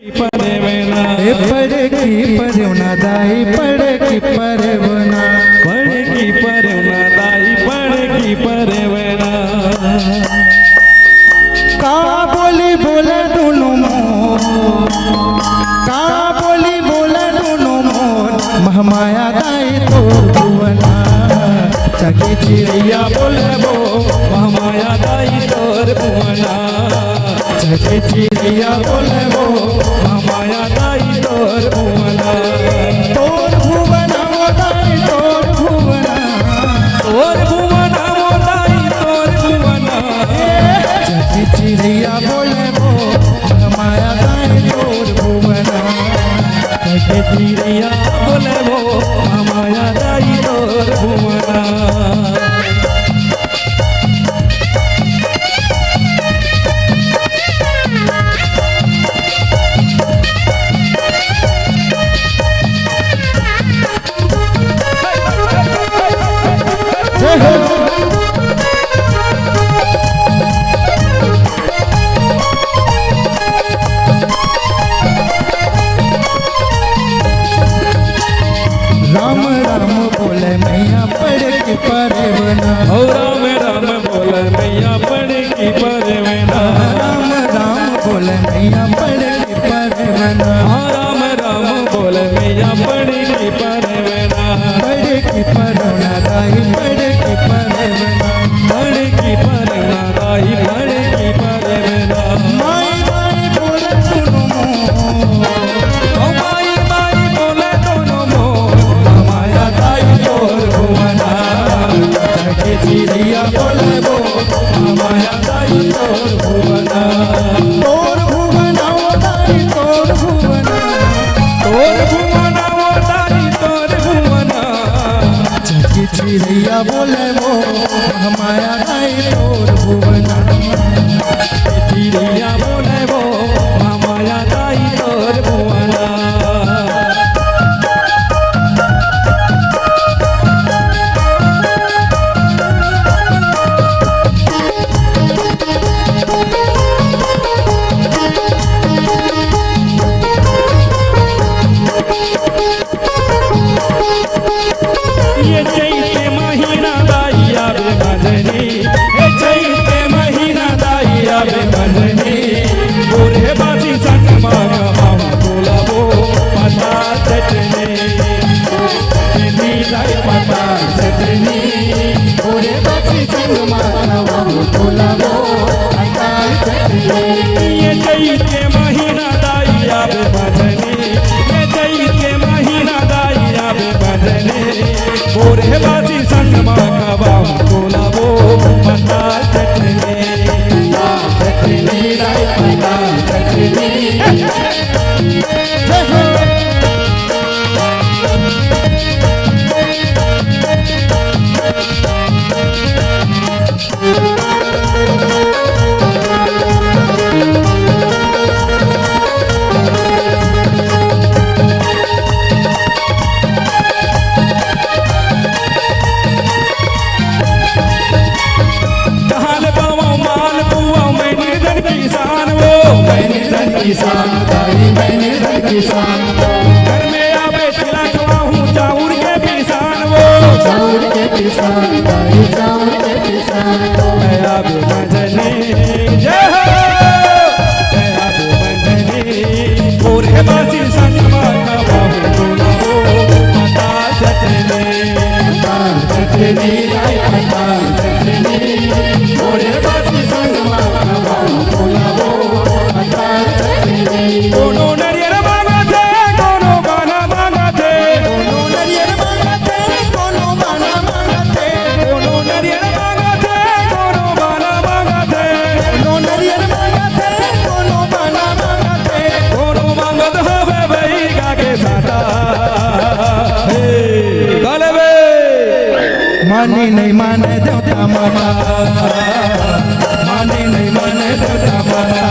परवना पड़की परवना दाई पड़की परवना पड़की परवना दाई पड़की परवना का बोली बोले दोनों मोर का बोली बोले दोनों मोर महमाया दाई तोर भुवना चकी चिड़ैया बोले वो महमाया दाई तोर भुवना चकी चिड़ैया बोले वो महमाया दाई तोर भुवना तोर भुवना वो दाई तोर भुवना तोर भुवना वो दाई तोर भुवना चकी चिड़ैया बोले वो महमाया दाई तोर भुवना चकी चिड़ैया बोले वो महमाया दाई तोर भुवना राम राम बोले मैया पड़की परवना ओ राम राम बोले मैया पड़की परवना राम राम बोले मैया पड़की परवना राम राम बोले मैया पड़की परवना पड़की परवना दाई पड़की परवना पड़की परवना दाई पड़की परवना माई माई बोले दोनों मोर ओ माई माई बोले दोनों मोर महमाया दाई तोर भुवना चकी चिड़ैया बोले वो महमाया दाई तोर भुवना तोर भुवना वो दाई तोर भुवना तोर भुवना वो दाई तोर भुवना चकी चिड़ैया बोले वो महमाया दाई तोर भुवना चिड़ैया बोले वो महमाया दाई तोर भुवना ये चैते महीना दाई आवे बंधनी ये चैते महीना दाई आवे बंधनी गोरे बाजी संग मांगा मामा बोलावो पता चटनी चटनी दाई पता चटनी ओरे बाजी संग माना वो बोलावो अकाल चटनी ये चैते महीना दाई आवे बंधनी ये चैते महीना दाई आवे बंधनी गोरे बाजी संग मांगा मामा बोलावो पता चटनी चटनी राय पता चटनी जय हो हाल पावा माल पुआ मैं निर्धन किसान वो मैंने धन किसान दाई मैंने धन किसान घर में आवे तिलकवा हूँ चाउर के किसान वो चाउर के किसान दाई चाउर के किसान मैं आवे बंधनी जय हो मैं आवे बंधनी गोरे बाजी संग माता बाबू बोलावो पता चटनी चटनी राय पता चटनी ओरे बाजी संग माना बाबू बोलावो पता चटनी कोनो नरियर मांगा थे कोनो बाना मांगा थे कोनो नरियर मांगते कोनो बाना मांगते कोनो नरियर मांगा थे कोनो बाना मांगा थे कोनो नरियर मांगते कोनो बाना मांगते कोनो मांगत हवे भई गाके साटा हे गलबे मानी नहीं माने देवता माता मानी नहीं माने देवता माता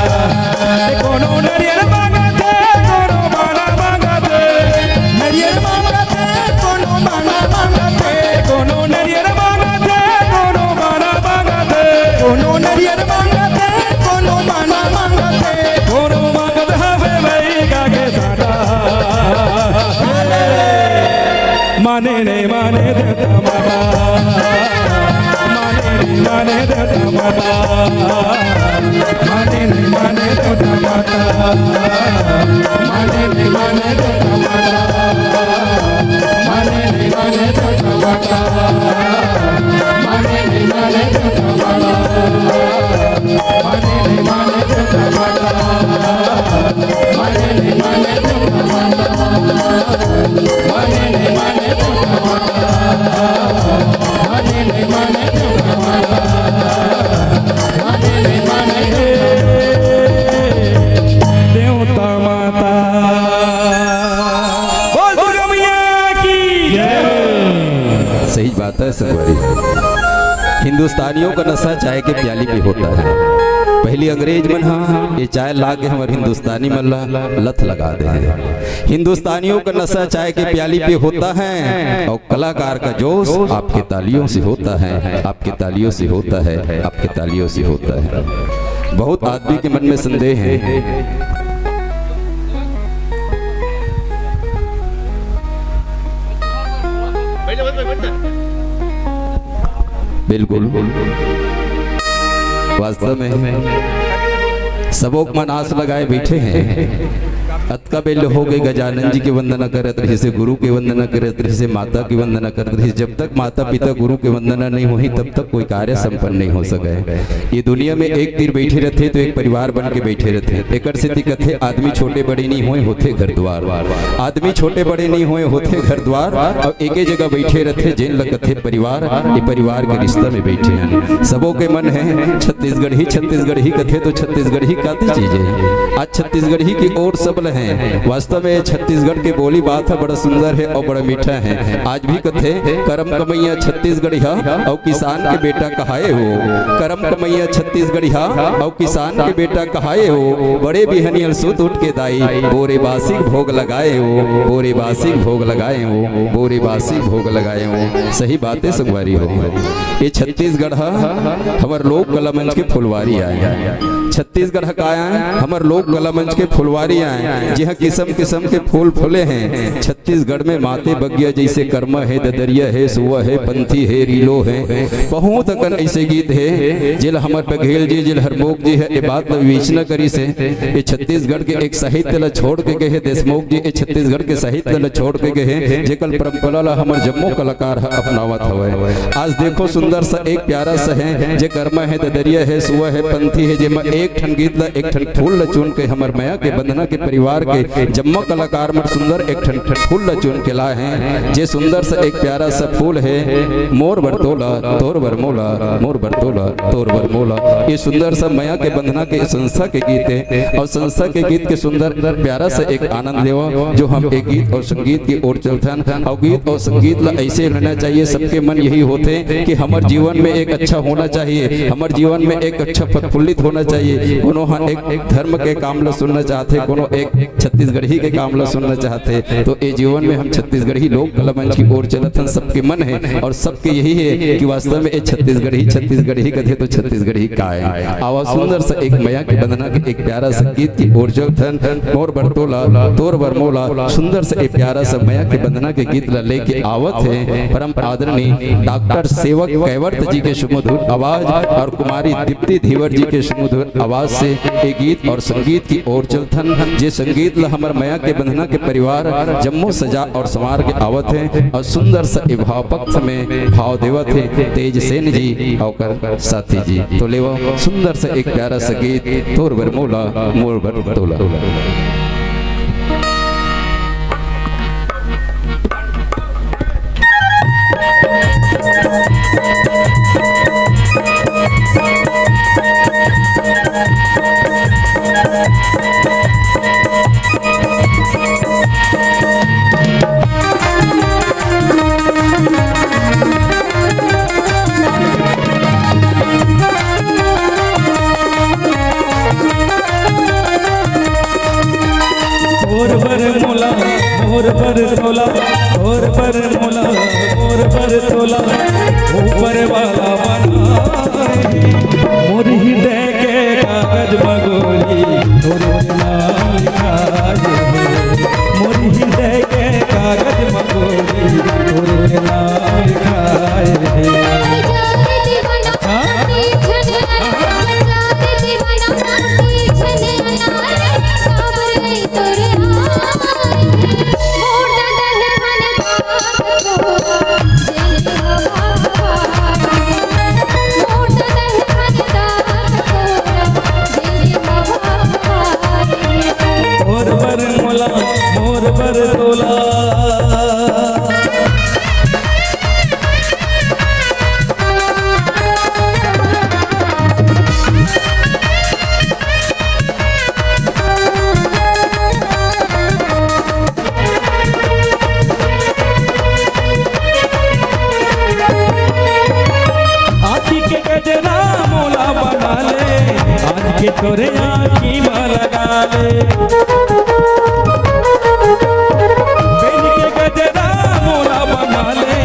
कोनो नरियर मांगा थे कोनो बाना मांगा थे नरियर मांगते कोनो बाना मांगते कोनो नरियर मांगा थे कोनो बाना मांगा थे कोनो नरियर मांगते कोनो बाना मांगते कोनो मांगत हवे भई माने देता माता माने देता माता माने देता माता माने देता माता माने देता माता माने देता माता माने देता माता माने देता माता देवता माता बोल दुर्गा मैया की जय। सही बात है सवारी। हिंदुस्तानियों का नशा चाय के प्याली पे होता है। पहली अंग्रेज मन हाँ ये चाय ला के हमारे हिंदुस्तानी मन लत लगा दे। हिंदुस्तानियों का नशा चाय के प्याली पे होता है और कलाकार का जोश आपके तालियों से होता है, आपके तालियों से होता है, आपके तालियों से होता है। बहुत आदमी के मन में संदेह है। बिल्कुल वास्तव में सबोक मन आस लगाए बैठे हैं। अतका बेल हो गए गजानन जी की वंदना करत रही से, गुरु की वंदना करत रही से, माता की वंदना करत रही। जब तक माता पिता गुरु की वंदना नहीं हुई तब तक कोई कार्य संपन्न नहीं हो सके। ये दुनिया में एक तीर बैठे रहते तो एक परिवार बन के बैठे रहते। एक से कथे आदमी छोटे बड़े नहीं हुए होते घर द्वार, आदमी छोटे बड़े नहीं हुए होते घर द्वार और एक ही जगह बैठे रहते जेल लगते परिवार। ये परिवार के रिश्ता में बैठे हैं। सबों के मन है छत्तीसगढ़ ही कथे तो छत्तीसगढ़ ही काती चीज है। आज छत्तीसगढ़ ही की ओर सबल है। वास्तव में छत्तीसगढ़ की बोली बात है बड़ा सुंदर है और बड़ा मीठा है। आज भी कथे करम कमैया छत्तीसगढ़िया और किसान के बेटा कहाए हो। करम कमैया छत्तीसगढ़िया और किसान के बेटा कहाए हो। बड़े बिहनियल सुत उठ के दाई बोरे बासी भोग लगाए हो, बोरे बासी भोग लगाए हो, बोरे बासी भोग लगाए हो। सही बातें संगवारी हो। ये छत्तीसगढ़ हमार लोक कला मंच के फुलवारी आए। छत्तीसगढ़ का आया हमार लोक कला मंच के फुलवारी आए जहाँ किस्म किस्म के फूल फूले हैं। छत्तीसगढ़ में माते बगिया जैसे कर्मा है, ददरिया है, सुआ है, पंथी है, रीलो है। बहुत अकन ऐसे गीत है जिल हमार बघेल जी जिल हरमोक जी है। ये बात विवेचना करी से ये छत्तीसगढ़ के एक साहित्य ला छोड़ के गए देशमुख जी। ये छत्तीसगढ़ के साहित्य ला छोड़ के गए जेकल परंपरा ला हमार जम्मू कलाकार अपनावत हवे। आज देखो सुंदर सा एक प्यारा सा है जे कर्मा है, ददरिया है, सुआ है, पंथी है। जेमा एक ठन गीत ला एक ठन फूल ला चुन के हमार माया के बंधना के परिवार के जम्मू कलाकार में सुंदर एक ठन फूल ला चुन के लाए हैं। जे सुंदर सा एक प्यारा सा फूल है मोर बरतोला तोर बरमोला, मोर बरतोला तोर बरमोला। ये सुंदर सा माया के बंधना के संस्था के गीत है और संस्था के गीत के सुंदर प्यारा सा एक आनंद लेवा जो हम एक गीत और संगीत की ओर चलते हैं। और गीत और संगीत ला ऐसे रहना चाहिए। सबके मन यही होते कि हमारे जीवन में एक अच्छा होना चाहिए, हमारे जीवन में एक अच्छा प्रफुल्लित होना चाहिए। कोनो एक धर्म के काम ला सुनना चाहते, कोनो एक छत्तीसगढ़ी के काम ला सुनना चाहते। तो ये जीवन में हम छत्तीसगढ़ी लोक कला मंच की ओर चलते हैं। सबके मन है और सबके यही है कि वास्तव में छत्तीसगढ़ी कथे तो छत्तीसगढ़ी का है। आवाज सुंदर सा एक माया की बंधना के एक प्यारा सा गीत की ओर चलते मोर बरतोला तोर बरमोला। सुंदर सा एक प्यारा सा माया की बंधना के गीत ला लेके आवत है परम आदरणीय डॉक्टर सेवक कैवर्त जी के सुमधुर आवाज और कुमारी दीप्ति धीवर जी के सुमधुर आवाज से एक गीत और संगीत की ओर चलथन। जे संगीत ला हमार माया के बंधना के परिवार जम्मू सजा और समार के आवत है और सुंदर सा भाव पक्ष में भाव देवत है तेज सेन जी और साथी जी। तो लेवा सुंदर सा एक प्यारा सा गीत तोर बरमोला मोर बरतोला। मोर पर तोला मोर पर मोला मोर पर तोला ऊपर वाला बनाए मोर हृदय के कागज मगोली मोर नाम लिखाए मोर हृदय के कागज मगोली मोर नाम लिखाए मोर बर मोला मोर बर तोला आँखी के गजरा मोला बना ले आज के तोरे आँखी में लगा ले बेन के गजरा मोला बना ले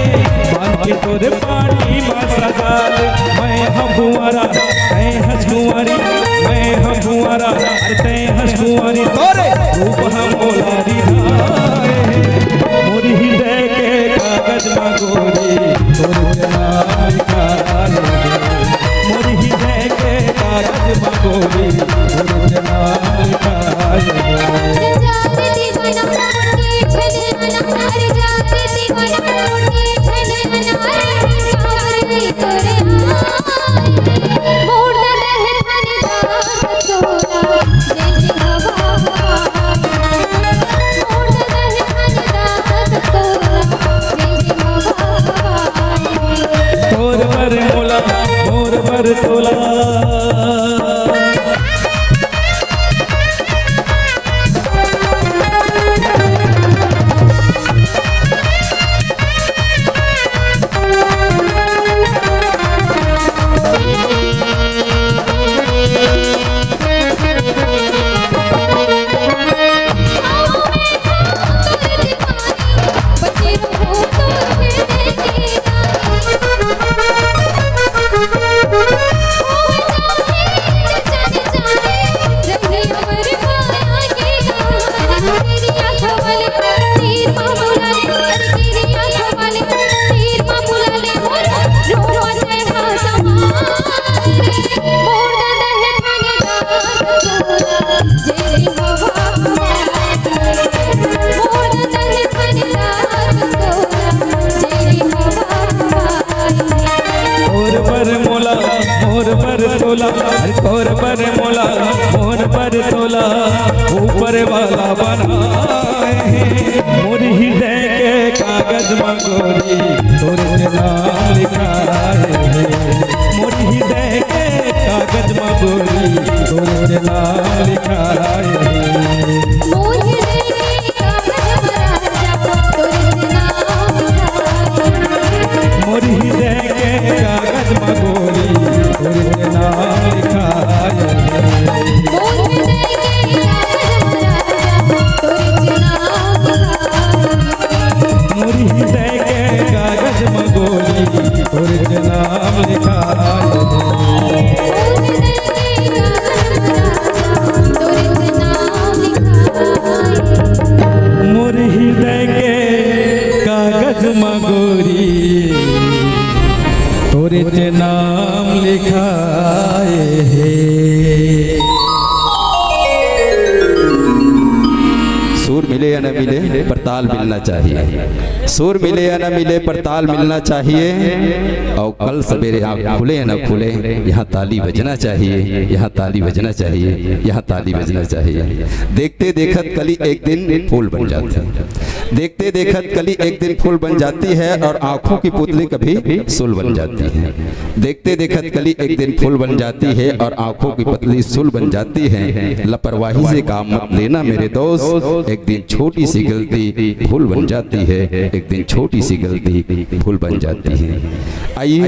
बांध के तोरे पानी में सजा ले मैं हम कुंवारा तै हंस कुंवारी मैं हम कुंवारा अरे तै हंस कुंवारी तोरे रूप हम मोला दिखाए मोरी हृदय के कागज में गोरी तोरे नाम लिखाए मोरी हृदय के कागज में गोरी तोरे नाम लिखाए तोर बर मोला मोर बर तोला मोर पर मोला मोर पर तोला अरे तोर पर मोला मोर पर तोला ऊपर वाला बनाए मोर हृदय के कागज में गोरी तोरे नाम लिखाए मोर हृदय के कागज में गोरी तोरे नाम लिखाए मोर हृदय के कागज में गोरी तोरे नाम लिखाए मोर हृदय के कागज में गोरी तोरे नाम लिखाए मोर हृदय के कागज में गोरी तोरे नाम लिखाए सुर मिले या न मिले पर ताल मिलना चाहिए सुर मिले या न मिले पर ताल मिलना चाहिए और कल सवेरे आँख खुले या न खुले यहाँ ताली बजना चाहिए यहाँ ताली बजना चाहिए यहाँ ताली बजना चाहिए देखते देखत कली एक दिन फूल बन जाती है देखते देखत कली एक दिन फूल बन जाती है और आंखों की पुतली कभी सुल बन जाती है देखते देखत कली एक दिन फूल बन जाती है और आंखों की पुतली सुल बन जाती है लापरवाही से काम मत लेना मेरे दोस्त एक दिन छोटी सी गलती भूल बन जाती है एक दिन छोटी सी गलती भूल बन जाती है आइए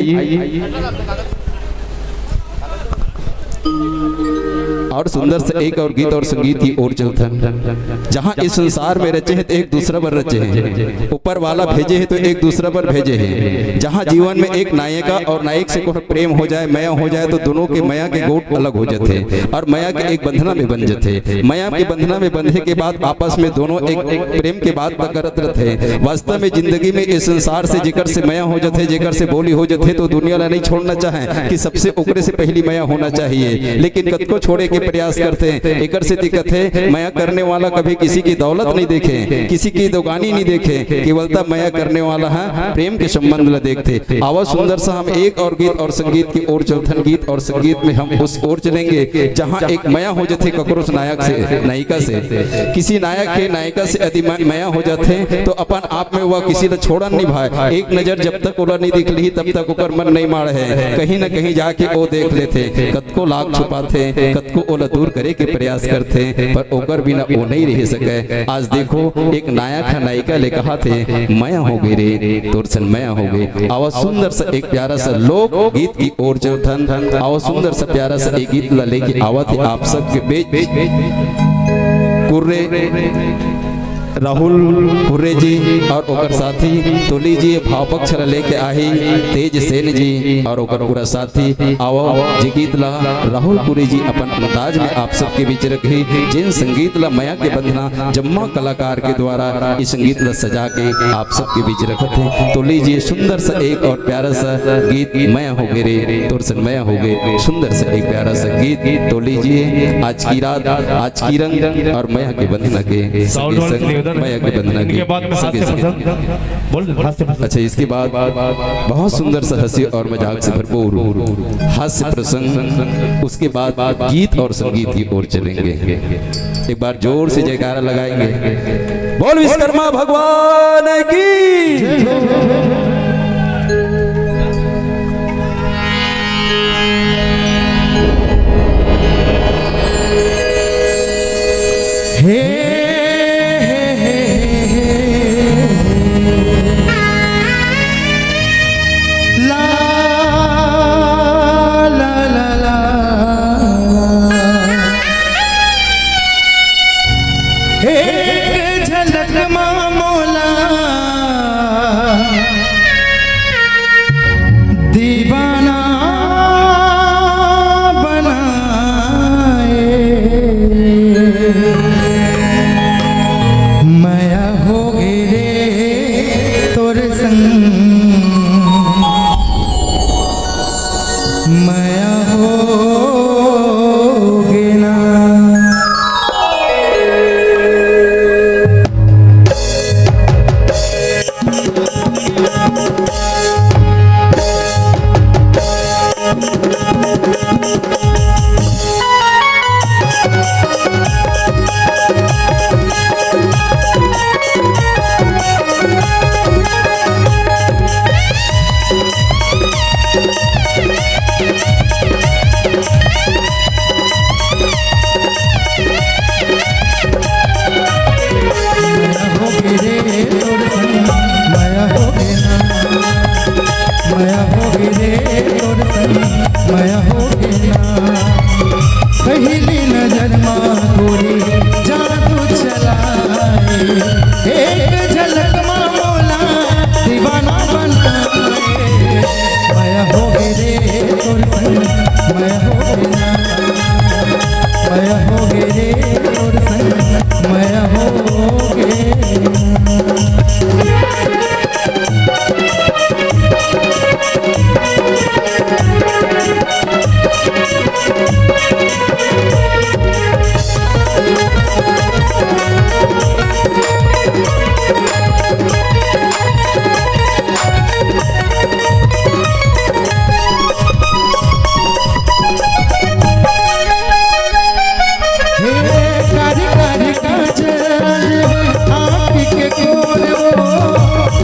और सुंदर से एक और गीत और संगीत की ओर चलथन। जहाँ इस संसार में रचे हैं तो एक दूसरा पर रचे हैं, ऊपर वाला भेजे है तो एक दूसरा पर भेजे हैं। जहाँ जीवन में एक नायिका और नायक से कोई प्रेम हो जाए, माया हो जाए, तो दोनों के माया के गोट अलग हो जाते और माया के एक बंधना में बन जाते। माया के बंधना में बंधने के बाद आपस में दोनों एक प्रेम के बात करत रहते। वास्तव में जिंदगी में इस संसार से जेकर से माया हो जाते, जेकर से बोली हो जाते, तो दुनिया ला नहीं छोड़ना चाहे कि सबसे ओकरे से पहली माया होना चाहिए, लेकिन कद को छोड़े के प्रयास करते हैं। एकर से दिक्कत है, माया करने वाला कभी किसी की दौलत नहीं देखे, किसी की दुकानी नहीं देखे, केवलता माया करने वाला है प्रेम के संबंध ला देखते। आवाज सुंदर सा हम एक और गीत और संगीत की ओर चलथन। गीत और संगीत में हम उस ओर चलेंगे जहाँ एक माया हो जाते ककरोस नायक से, नायिका से। किसी नायक के नायिका से यदि माया हो जाते तो अपन आप में वह किसी ने छोड़न नहीं भाई। एक नजर जब तक ओला नहीं दिख ली तब तक ऊपर मन नहीं मार है, कहीं ना कहीं जाके वो देख लेते, कद को लाख छुपाते, कद को ओला दूर करे के प्रयास करते, पर ओकर बिना वो नहीं रह सके। आज देखो एक नायक है नायिका ले कहा थे माया हो गई रे तोर सन माया हो गई। आवाज सुंदर सा एक प्यारा सा लोक गीत की ओर चलथन। आवाज सुंदर सा प्यारा सा एक गीत ला लेके आवत है आप सबके बीच। कुर्रे राहुल कुर्रे जी और ओकर साथी तुली जी भाव पक्ष लेके आई तेज सेन जी और ओकर पूरा साथी आओ जी गीत ला राहुल कुर्रे जी अपन अंदाज में आप सबके बीच रखी। जिन संगीत ला माया के बंधना जम्मा कलाकार के द्वारा इस संगीत ला सजा के आप सबके बीच रखते हैं। तो लीजिए सुंदर सा एक और प्यारा सा गीत माया हो गए रे तुरसन माया हो गए, सुंदर सा एक प्यारा सा गीत। तो लीजिए आज की रात, आज की रंग और माया के बंधना के संग माया के बंधना के अच्छा, इसके बाद बहुत सुंदर सा हंसी और मजाक से भरपूर हास्य प्रसंग, उसके बाद गीत और संगीत की ओर चलेंगे। एक बार जोर से जयकारा लगाएंगे, बोल विश्वकर्मा भगवान की। एक झलक मामोला दीवाना बनाए, माया हो गई रे तोर संग, माया हो गई ना। पहली नजर माँ गोरी जादू चलाए, एक झलक माँ मोला दीवाना बनाए, माया हो गई रे तोर संग, माया हो गई ना, माया हो गई रे तोर संग, माया हो गई ना।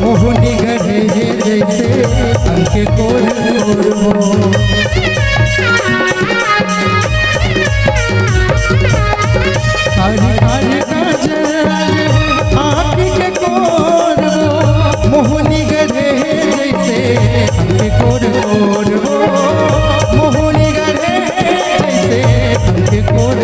मोहनी गढ़े जैसे अंके कोर हो, हरी हरी काजल आँख के कोर हो, मोहनी गढ़े जैसे अंके कोर हो, मोहनी गढ़े जैसे अंके कोर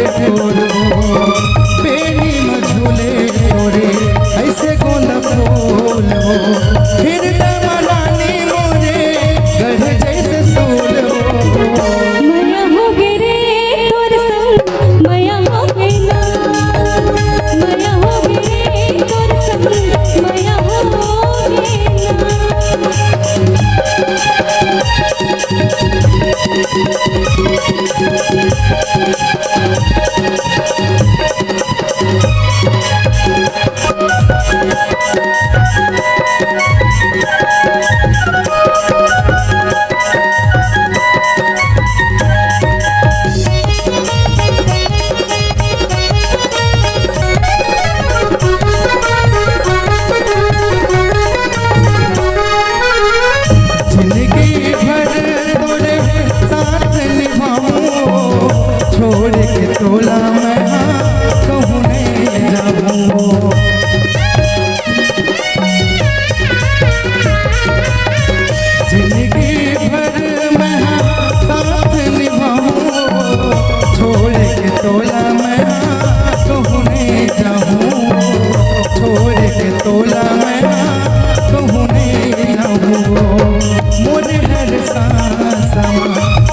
मोरे हर सांस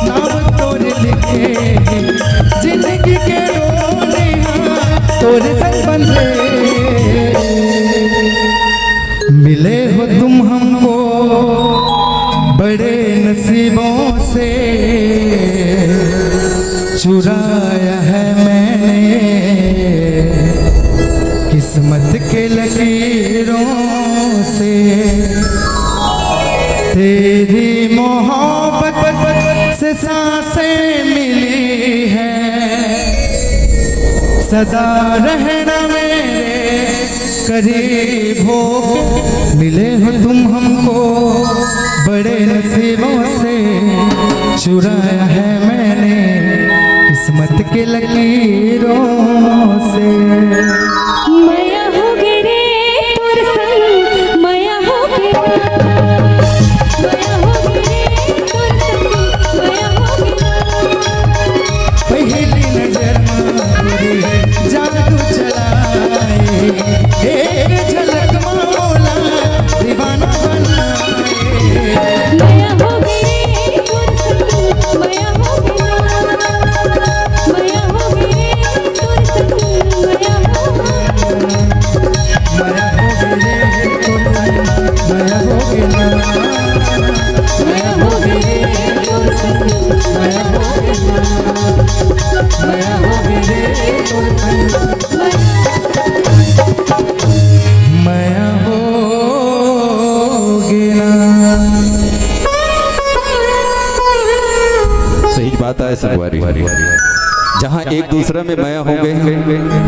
नाम तोर लिखे, जिंदगी के रोने तोरे संग बंधे। मिले हो तुम हमको बड़े नसीबों से, चुराया है मैंने किस्मत के लकीरों से। तेरी मोहब्बत से सांसें मिली है, सदा रहना मेरे करीब हो। मिले हो तुम हमको बड़े नसीबों से, चुराया है मैंने किस्मत के लकीरों से। माया हो गे रे तोर संग, माया हो गे, माया हो गे रे तोर संग, माया हो गे। पहली नजर मारे जादू चलाए, एक झलक मौला दीवाना बनाए। माया हो गे रे तोर संग, माया हो गे, माया हो गे रे तोर संग, माया हो गे। माया हो गए तोर संग, माया हो गया, माया हो गे रे तोर संग, माया हो गया, माया हो गए तोर संग, माया हो गया। सही बात है संगवारी, जहाँ एक दूसरे में माया हो गए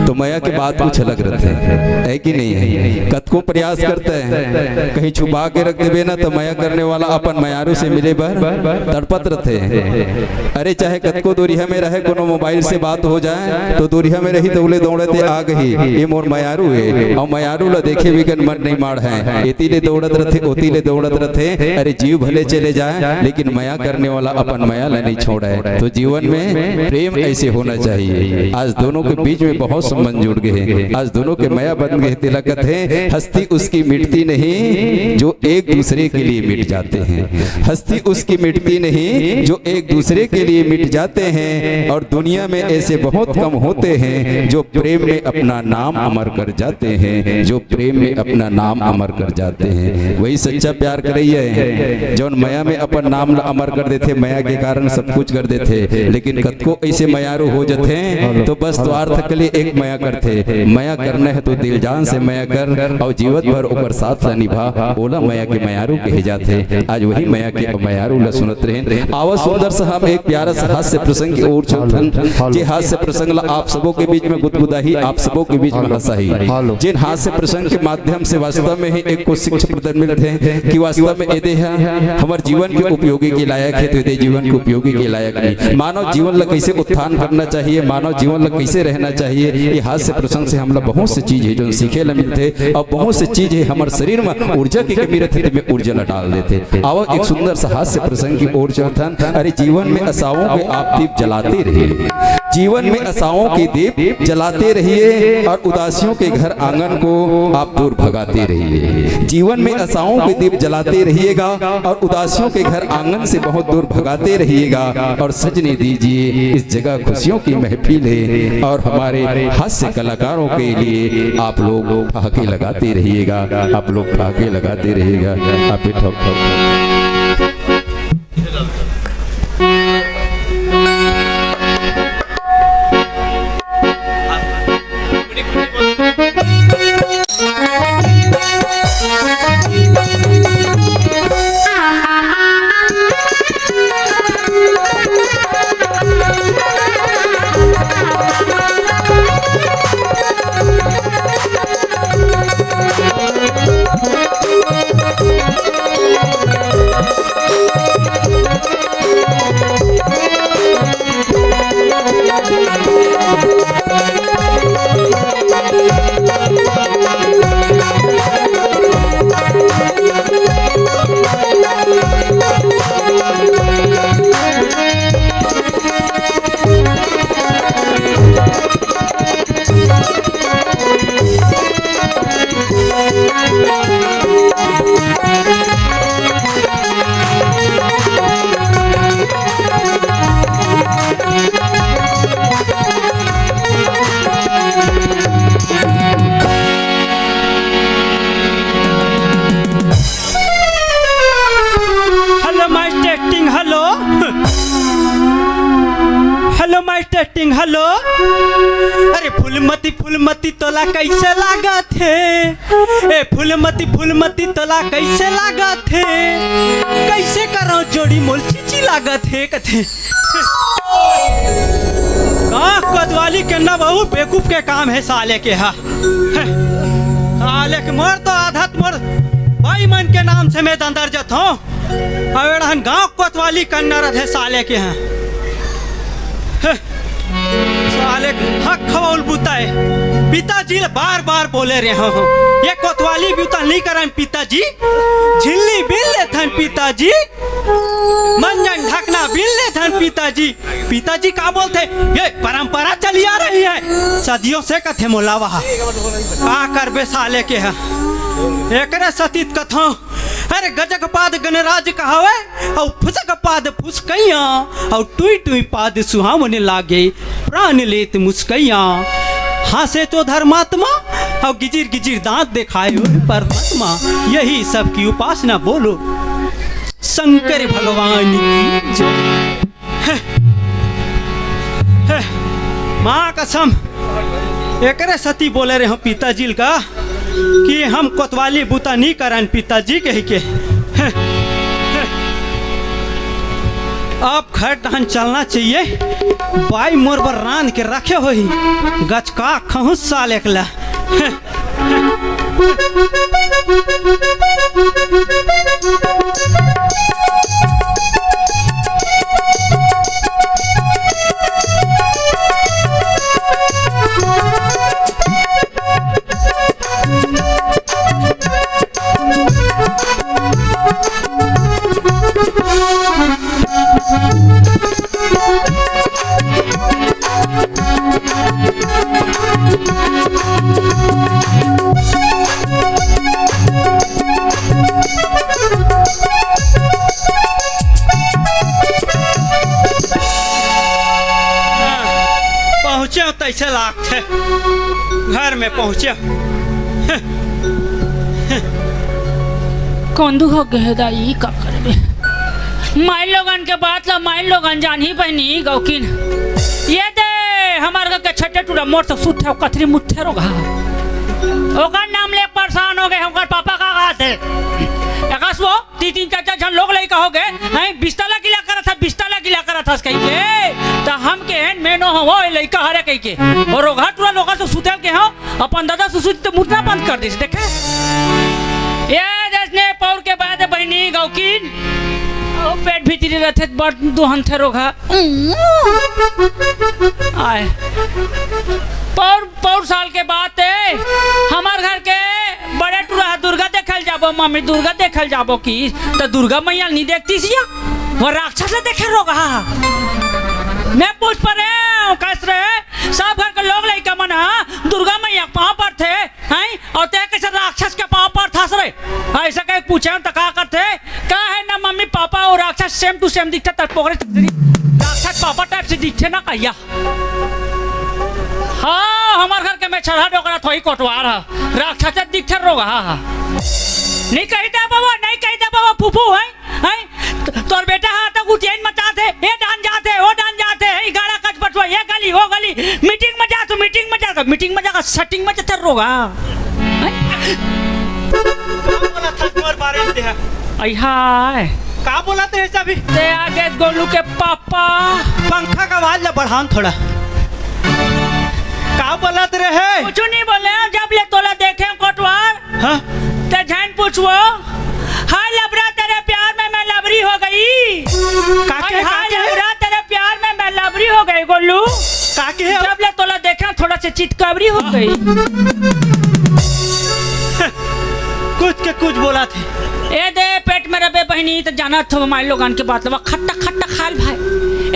तो माया के बात कुछ अलग रहते हैं, है कि नहीं है। कत को प्रयास करते हैं कहीं छुपा के रख देवे ना तो माया करने वाला अपन मायारू से मिले बर तड़पत रहते हैं। अरे चाहे कत को दूरिया में रहे, कोनो मोबाइल से बात हो जाए तो दूरिया में रही तो उले दौड़ते आ गई ये मोर मायारू है, और मायारू ला देखे बिगन मन नहीं मार है, इतीले दौड़त रहते ओतीले दौड़त रहते। अरे जीव भले चले जाए लेकिन माया करने वाला अपन माया ला नहीं छोड़े। तो जीवन में प्रेम ऐसे होना चाहिए। आज दोनों के बीच में बहुत संबंध जुड़ गए हैं, आज दोनों के माया बन गए। तिलकत है हस्ती उसकी मिटती नहीं जो एक दूसरे के लिए मिट जाते हैं, हस्ती उसकी मिटती नहीं जो एक दूसरे के लिए मिट जाते हैं। और दुनिया में ऐसे बहुत कम होते हैं जो प्रेम में अपना नाम अमर कर जाते हैं, जो प्रेम में अपना नाम अमर कर जाते हैं। वही सच्चा प्यार करिए जो माया में अपन नाम अमर कर देते, माया के कारण सब कुछ कर देते। लेकिन कद को ऐसे मायारू हो जाते हैं तो बस स्वार्थ के लिए एक माया करते। माया करना है तो दिल जान से माया कर और जीवन भर ऊपर साथ ला निभा, ओला माया के मायारू कहे जाते। आज वही माया के मायारू ला सुनत रहे। आवाज सुंदर सा हम एक प्यारा सा हास्य प्रसंग की ओर चलथन। जे हास्य प्रसंग ला आप सबों के बीच में गुदगुदाही, आप सबों के बीच में हंसाही। जिन हास्य प्रसंग के माध्यम से वास्तव में ही एक को शिक्षा प्रदान मिलते हैं कि वास्तव में यदि हमारे जीवन के उपयोगी के लायक है तो यदि जीवन के उपयोगी के लायक नहीं। मानव जीवन ला कैसे उत्थान करना चाहिए, मानव जीवन ला कैसे रहना चाहिए, ये हास्य प्रसंग से हमला बहुत सी चीज है जो सीखे ला मिलते। और बहुत सी चीज है हमारे शरीर में ऊर्जा की कमी रहती में ऊर्जा ला डाल देते। आओ एक सुंदर सा हास्य प्रसंग की ओर चलथन। अरे जीवन में आशाओं के आप दीप जलाते रहिए, जीवन में आशाओं के दीप जलाते रहिए और उदासियों के घर आंगन को आप दूर भगाते रहिए। जीवन में आशाओं के दीप जलाते रहिएगा और उदासियों के घर आंगन से बहुत दूर भगाते रहिएगा। और सजने दीजिए इस जगह खुशियों की महफिल है और हमारे हास्य कलाकारों के लिए आप लोग ठहाके लगाते रहिएगा, आप लोग ठहाके लगाते रहिएगा। आप ठक हेलो। अरे फूलमती तोला कैसे लागत है? ए फूलमती तोला कैसे लागत है? कैसे करो जोड़ी मोल चीची लागत है कथे। कोतवाली के ना बहु बेवकूफ के काम है साले के। हा साले के मोर तो आधा मोर भाई मन के नाम से मैं अंदर जत हूँ। अवेड़हन गाँव कोतवाली करना रहे साले के हैं। साले हक खवाउल बुताए पिताजी बार बार बोले रहे हो ये कोतवाली बुता नहीं करन पिताजी। झिल्ली बिल ले थन पिताजी, मंजन ढकना बिल ले थन पिताजी। पिताजी का बोलते ये परंपरा चली आ रही है सदियों से कथे मोलावा का करबे साले के है। एकरे सतीत कथो अरे गजक पाद गणराज कहावे और फुसक पाद फुसकैया और टुई टुई पाद सुहावने लागे प्राण लेत मुस्कैया। हासे तो धर्मात्मा और गिजिर गिजिर दांत दिखाए परमात्मा। यही सब की उपासना बोलो शंकर भगवान की जय। माँ कसम एकरे सती बोले रहे हो पिताजी का कि हम कोतवाली बूता नहीं करन पिताजी कह के। अब घर टहन चलना चाहिए। बाई मोर बर रांध के रखे हो ही गच का खहु साल एकला। पहुँचे तैसे लाख थे घर में पहुँचे। कौंदू हो गए दाई का करबे माइन लोगन के बात ला माइन लोगन जान ही बहनी गौकिन। ये दे हमार के छटे टूरा मोर से सुथे कथरी मुठे रोगा ओकर नाम ले परेशान हो गए। हमार पापा का कहा थे एकस वो तीन चार चार लोग लई कहोगे हैं बिस्ताला गिला करा था कहीं के तो हम के मेनो हो लइका हरे कहीं के और रोगा टूरा लोग से सुते के हो अपन दादा सुसुत तो मुठना बंद कर दिस देखे। ये जसने पौर के बाद बहनी गौकिन पेट भीतरी रहते बड़ दुहन थे रोगा आए पौर साल के बाद हमार घर के बड़े टूरा दुर्गा देखल जाबो मम्मी दुर्गा देखल जाबो की तो दुर्गा मैया नहीं देखती सिया वो राक्षस देखे रोगा। मैं पूछ पड़े कैसे रहे सब घर के लोग लइका मन दुर्गा मैया पाँव पर थे हैं और ते कैसे राक्षस के पाँव पर था सरे ऐसा कहीं पूछे तो क्या करते क्या है ना मम्मी पापा और राक्षस सेम टू सेम दिखता तर पोखरे राक्षस पापा टाइप से दिखते ना कहिया। हाँ हमार घर के मैं चढ़ा डोकरा थोड़ी कोटवार है राक्षस दिखते रोगा। नहीं कहता बाबा फूफू है तोर बेटा हाँ तक उठेन मचाते ये डान जाते वो डान जाते है गाड़ा कच पटवा ये गली वो गली मीटिंग में जा सेटिंग में जाते रोगा। बोला था तुम्हारे बारे में है आई हाय का बोला थे ऐसा भी ते आगे गोलू के पापा पंखा का आवाज ला बढ़ान थोड़ा का बोला रहे कुछ नहीं बोले जब ले तोला देखे कोटवार हाँ ते जैन पूछवो हाय लबरा तेरे प्यार में मैं लबरी हो गई काके हाय लबरा तेरे प्यार में मैं लबरी हो गई गोलू काके जब ले तोला देखा थोड़ा से चितकबरी हो गई। कुछ के कुछ बोला थे ए दे पेट में रबे बहनी तो जाना था माई लोगन के बात लवा खट्टा खट्टा खाल भाई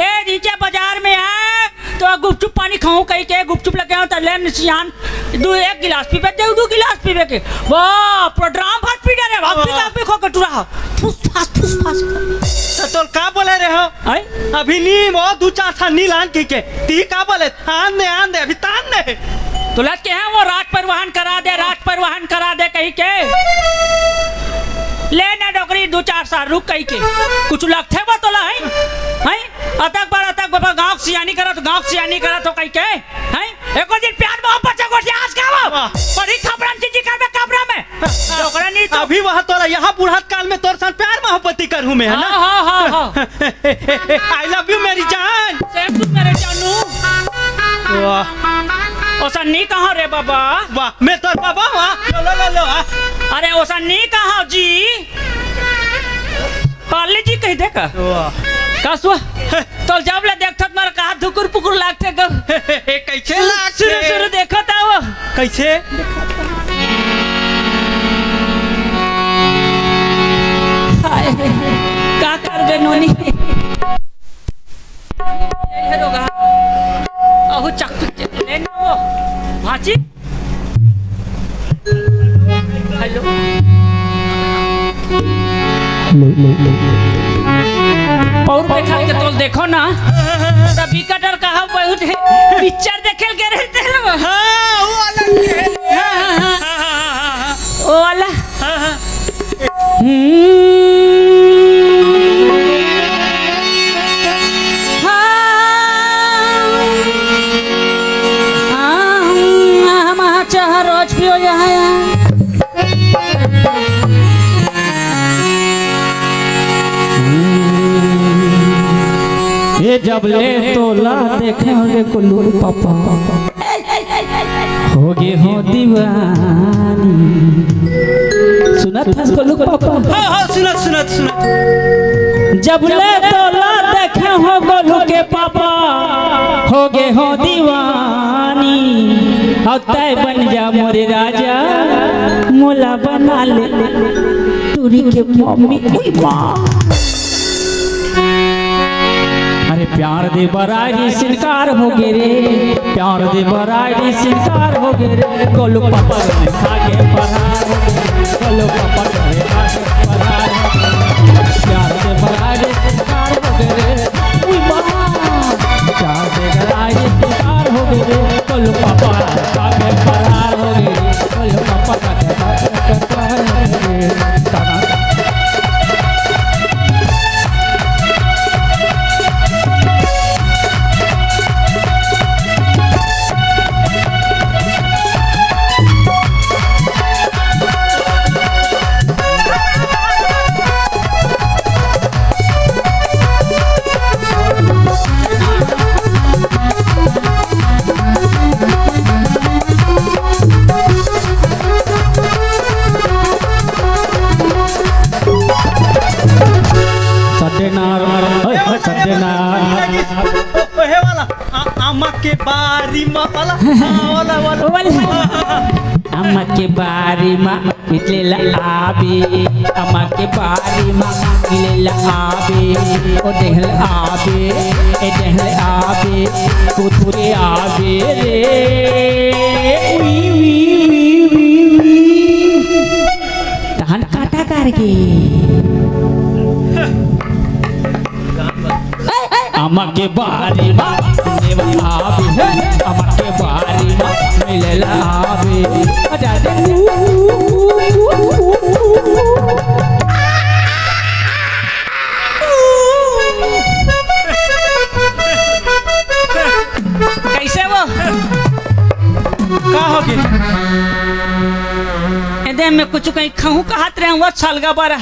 ए नीचे बाजार में है तो गुपचुप पानी खाऊं कहीं के गुपचुप लगे हो तो ले निशान एक गिलास पीबे दो गिलास पीबे के वाह प्रोग्राम भात पी डरे भात पी खो के टुरा फुस फास तो का बोले रहे हो आई अभी नी वो दो चार था नीलान की के ती का बोले आन दे अभी तान दे तो लग के हैं वो राज परिवहन करा दे कहीं के ले ना डोकरी 2-4 साल रुक कही के कुछ लगथे बा तोला है अतक बाबा गांव सियानी करा तो गांव सियानी करा तो कही के है एको दिन प्यार मोहब्बत से गोठी आज का बड़ी खबरन चीज करबे कबरा में डोकरा नहीं तो अभी वहां तोरा यहाँ बुढ़ात काल में तोर साथ प्यार मोहब्बती करूं मैं है ना हां आई लव यू मेरी जान सेम तू मेरे जानू वाह ओसा नी कहां रे बाबा वाह मैं तोर बाबा वाह लो अरे ओसा नी कहां जी पाली जी कह दे का वाह कसवा तो जब ले देखत मार कहा धुकुर पुकुर लागते ग कैसे लागते शुरू देखत आओ कैसे हाय का करबे नोनी ये रोगा अहो चक्कू ले ना वो भाजी हेलो पौर बैठा के तोल देखो ना तभी कटर कहा बहुत है पिक्चर देखेल के रहते हैं हां वो अलग ओ वाला हम चाह रोज पियो यहाँ ये जब ले तोला देखे होगे कुल्लू पापा होगे हो दीवानी सुनत है कुल्लू पापा हां सुनत जब ले तोला देखे हो गोलू के पापा होगे हो दीवानी और तय बन जा मोरे राजा मोला बना ले टूरी के मम्मी ओई माँ अरे प्यार दे बरारी सिनकार हो गे रे प्यार दे बरारी सिनकार हो गे रे गोलू पापा ने खाके परार हो गे गोलू पापा ने खाके परार हो गे प्यार दे बरारी सिनकार हो गे रे ओई मां प्यार दे बरारी सिनकार हो गे रे गोलू पापा खाके परार हो गे गोलू पापा खाके परार हो गे ओहे वाला आमा के बारी मा वाला वाला अम्मा के बारी माँ मिले आबे अम्मा के बारी माँ मिले आबे ओ देहल आबे ए देहल आबे कुतुरे आबे रे वी धान काटा करके अम्मा के बारी माँ मिले आबे अम्मा के बारी माँ मिले आबे कैसे वो का हो गए एदे में कुछ कहीं खाऊं कहत रहे वो सलगा बारा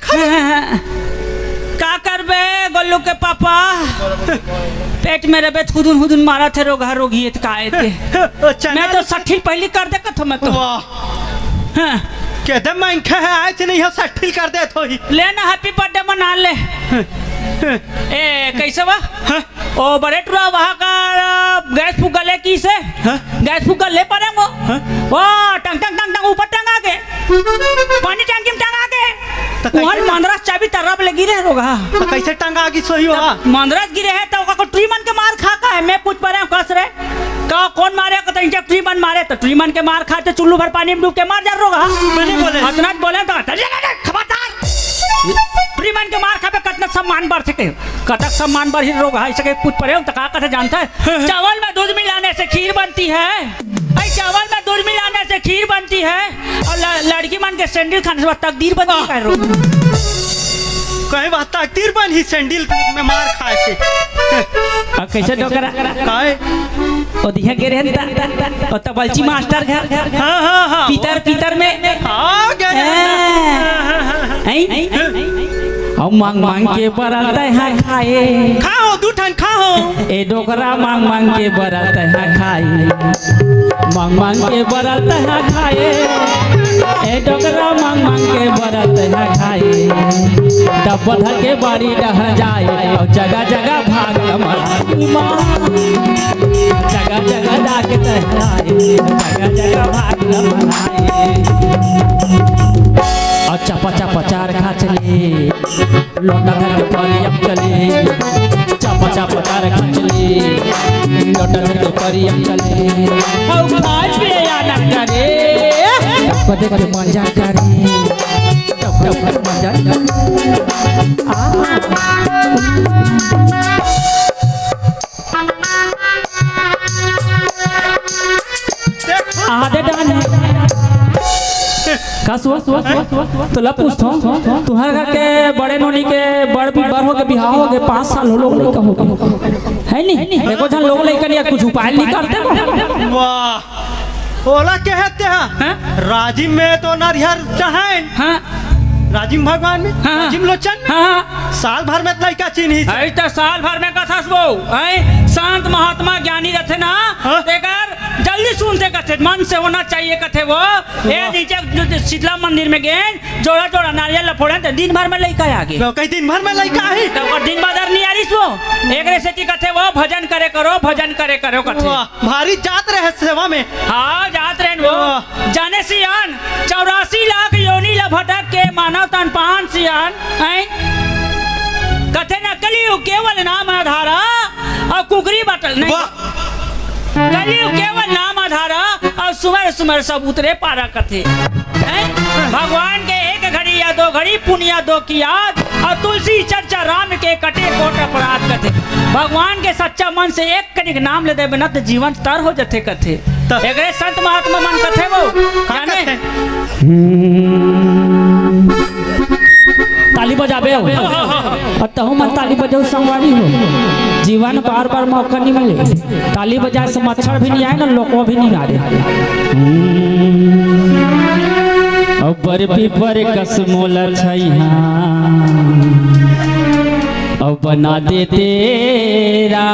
खा का करबे गोलू के पापा पेट में रबे हुदुन मारा थे रोगी काए थे मैं तो 60 पहली कर दे कथो मैं तो वाह कहते मैं इनका है आए थे नहीं हो 60 कर दे तो ही लेना हैप्पी बर्थडे मना ले ए कैसे बा ओ बड़े टुरा वहाँ का गैस फूक गले की से गैस फूक गले पड़े वो टंग टंग टंग टंग ऊपर टंग आगे पानी टंकी में टंग आगे वहाँ मंदरस चाबी तरब लगी रहे रोगा तो कैसे टंगा आगे सोई हुआ मंदरस गिरे है तो को ट्रीमन के मार खा का है मैं पूछ पा रहा हूँ कस रहे का कौन मारे का तो ट्रीमन मारे तो ट्रीमन के मार खाते चुल्लू भर पानी में डूब के मार जा रोगा मैंने बोले इतना बोले तो खबरदार प्रीमन के मार खाबे कतना सम्मान बढ़ सके कतक सम्मान बढ़ ही रोग है सके पूछ पड़े तो का जानता है चावल में दूध मिलाने से खीर बनती है भाई चावल में दूध मिलाने से खीर बनती है और लड़की मान के सैंडल खाने से तकदीर बनती है कहीं बात तकदीर बन ही सैंडल में मार खाए से और कैसे डोकरा काहे ओ दिया के रहता और तबलची मास्टर घर हाँ हाँ हाँ पीतर में हाँ गए और मांग मांग के बरलता है खाए खाओ दूठन खाओ ए डोकरा मांग मांग के बरलता है खाए मांग मांग के बरलता है खाए ए डोकरा मांग मांग के बरलता है खाए तब बधर के बारी डह जाए और जगह जगह भाग मलाई माँ जगह जगह जाके टहलाए जगह जगह भाग मलाई और चपा चपा चार खा चले लौटा धर के परी अब चले चपा चपा चार खा चले लौटा धर के परी अब चले और खाए पिए या न करे तब देख के मजा करे तब मजा आधे डाल तो लब पूछता हूँ तुम्हारे घर के बड़े नोनी के बड़ हो के बिहार हो गए 5 साल हो लोग लड़का हो गए है नहीं देखो जहाँ लोग लड़का नहीं कुछ उपाय नहीं करते वाह ओला कहते हैं राजिम में तो नारियल चाहे हाँ राजिम भगवान में हाँ, राजिम लोचन हाँ साल भर में लड़का चिन्ही तो साल भर में कथा शांत महात्मा ज्ञानी रहते ना हाँ? देकर जल्दी सुनते कथे मन से होना चाहिए कथे वो ये नीचे शीतला मंदिर में गए जोड़ा जोड़ा नारियल लफोड़े तो दिन भर में लड़का आ गए कई दिन भर में लड़का है तो दिन बदर नहीं आ रही वो एक रे से कथे वो भजन करे करो कथे भारी जात रहे सेवा में हाँ जात रहे वो जाने सियान 84 लाख योनी ला भटक के मानव तन पान सियान कथे न कलियुग केवल नाम आधारा और कुकरी बटल नहीं कलियुग केवल नाम आधारा और सुमर सुमर सब उतरे पारा कथे भगवान के एक घड़ी या 2 घड़ी पुनिया 2 की याद और तुलसी चर्चा राम के कटे कोट अपराध कथे भगवान के सच्चा मन से एक कनिक नाम ले दे बिना तो जीवन तर हो जथे कथे एक संत महात्मा मन कथे वो जाने ताली बजाबे हो और तहु मन ताली बजाओ संगवारी हो जीवन बार बार मौका नहीं मिले ताली बजाए से मच्छर भी नहीं आए ना लोको भी नहीं मारे और पर कसमोल छैहा और बना दे तेरा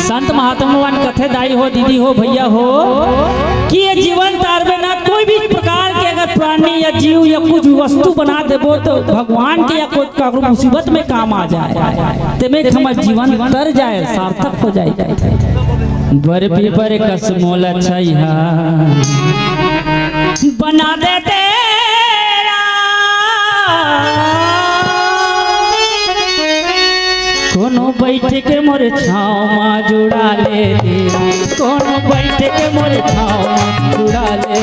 संत महात्मा कथे दाई हो दीदी हो भैया हो कि ये जीवन तार में ना कोई भी प्रकार के अगर प्राणी या जीव या कुछ वस्तु बना देबो तो भगवान के या कोई मुसीबत में काम आ जाए ते में हमारा जीवन तर जाए सार्थक हो जाए बर पीपर कसमोल छैहा बना दे तेरा कोनो बैठ के मोर छाँव माँ जुड़ा ले कोनो बैठ के मोर छाँव माँ जुड़ा ले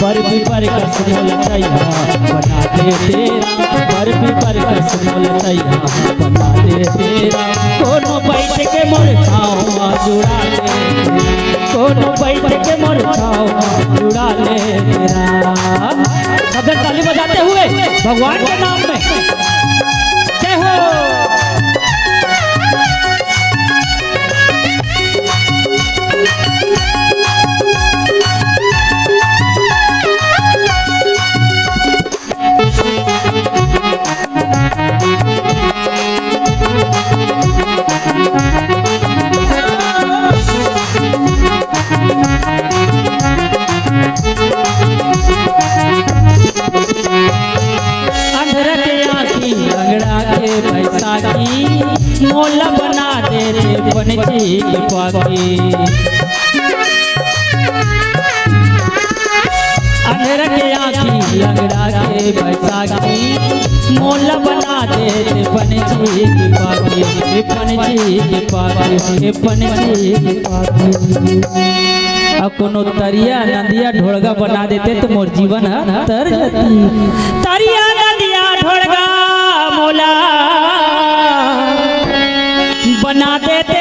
पर पीपर कसमोल छैहा बना दे तेरा पर पीपर कसमोल छैहा बना दे तेरा कोनो बैठ के मोर छाँव माँ जुड़ा ले कोनो बैठ के मोर छाँव माँ जुड़ा ले तेरा सब ताली बजाते हुए भगवान के नाम में जय हो मोला बना दे रे बनजी पाकी अंधेरा के आँखी अंगड़ा के बैसाखी मोला बना दे रे बनजी पाकी बनजी पाकी बनजी पाकी अब कोनो तरिया नदिया ढोलगा बना देते तो मोर जीवन तर जाती तरिया नदिया ढोलगा मोला बना देते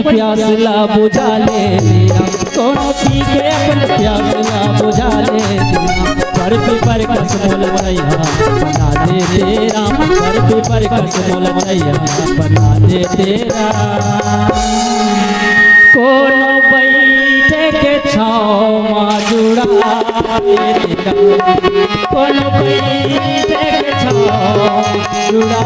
अपन प्यास ला बुझा ले कोनो पी के अपन प्यास ला बुझा ले पर पीपर कस मोल भैया बना दे तेरा पर पीपर कस मोल भैया बना दे तेरा कोनो बैठे के छाँव में जुड़ा तेरा कोनो बैठे के छाँव जुड़ा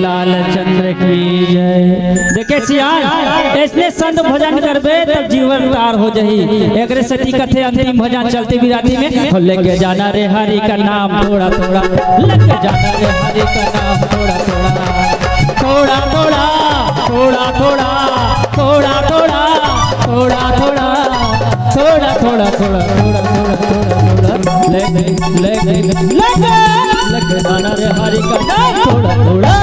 लाल चंद्र की जय। देखे सियान ऐसने संत भजन करबे तब जीवन तार हो जही एकरे सती कथे अंतिम भजन चलते बिराती में लेके जाना रे हरि का नाम थोड़ा थोड़ा लेके जाना रे हरि का नाम थोड़ा थोड़ा थोड़ा थोड़ा थोड़ा थोड़ा थोड़ा थोड़ा थोड़ा थोड़ा थोड़ा थोड़ा थोड़ा थोड़ा थोड़ा थोड़ा लेके जाना रे हरि का नाम थोड़ा थोड़ा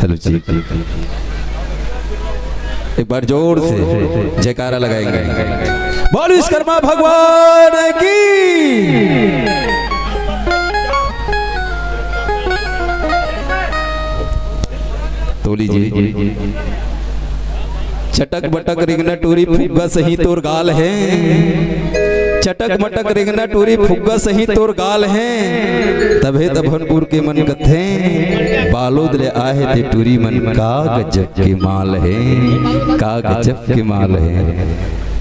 हेलो जी, एक बार जोर से जयकारा लगाएंगे। बोलो विश्वकर्मा भगवान की। तो लीजिए चटक बटक रिंगना टूरी फुग्गा सही तोर गाल है, चटक मटक रिंगना टूरी फुग्गा सही तोर गाल है, तभे तभनपुर के मन कथे बालोद ले आए थे टूरी मन का गजब के माल है, का गजब के माल है।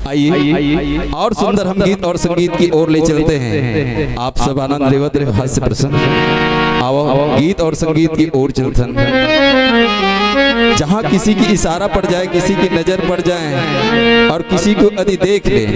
आइए और सुंदर हम गीत और संगीत की ओर ले चलते हैं। आप सब आनंद लेवत रहे, हास्य प्रसन्न आओ गीत और संगीत की ओर चलते हैं। जहाँ किसी की इशारा पड़ जाए, किसी की नजर पड़ जाए और किसी को यदि देख ले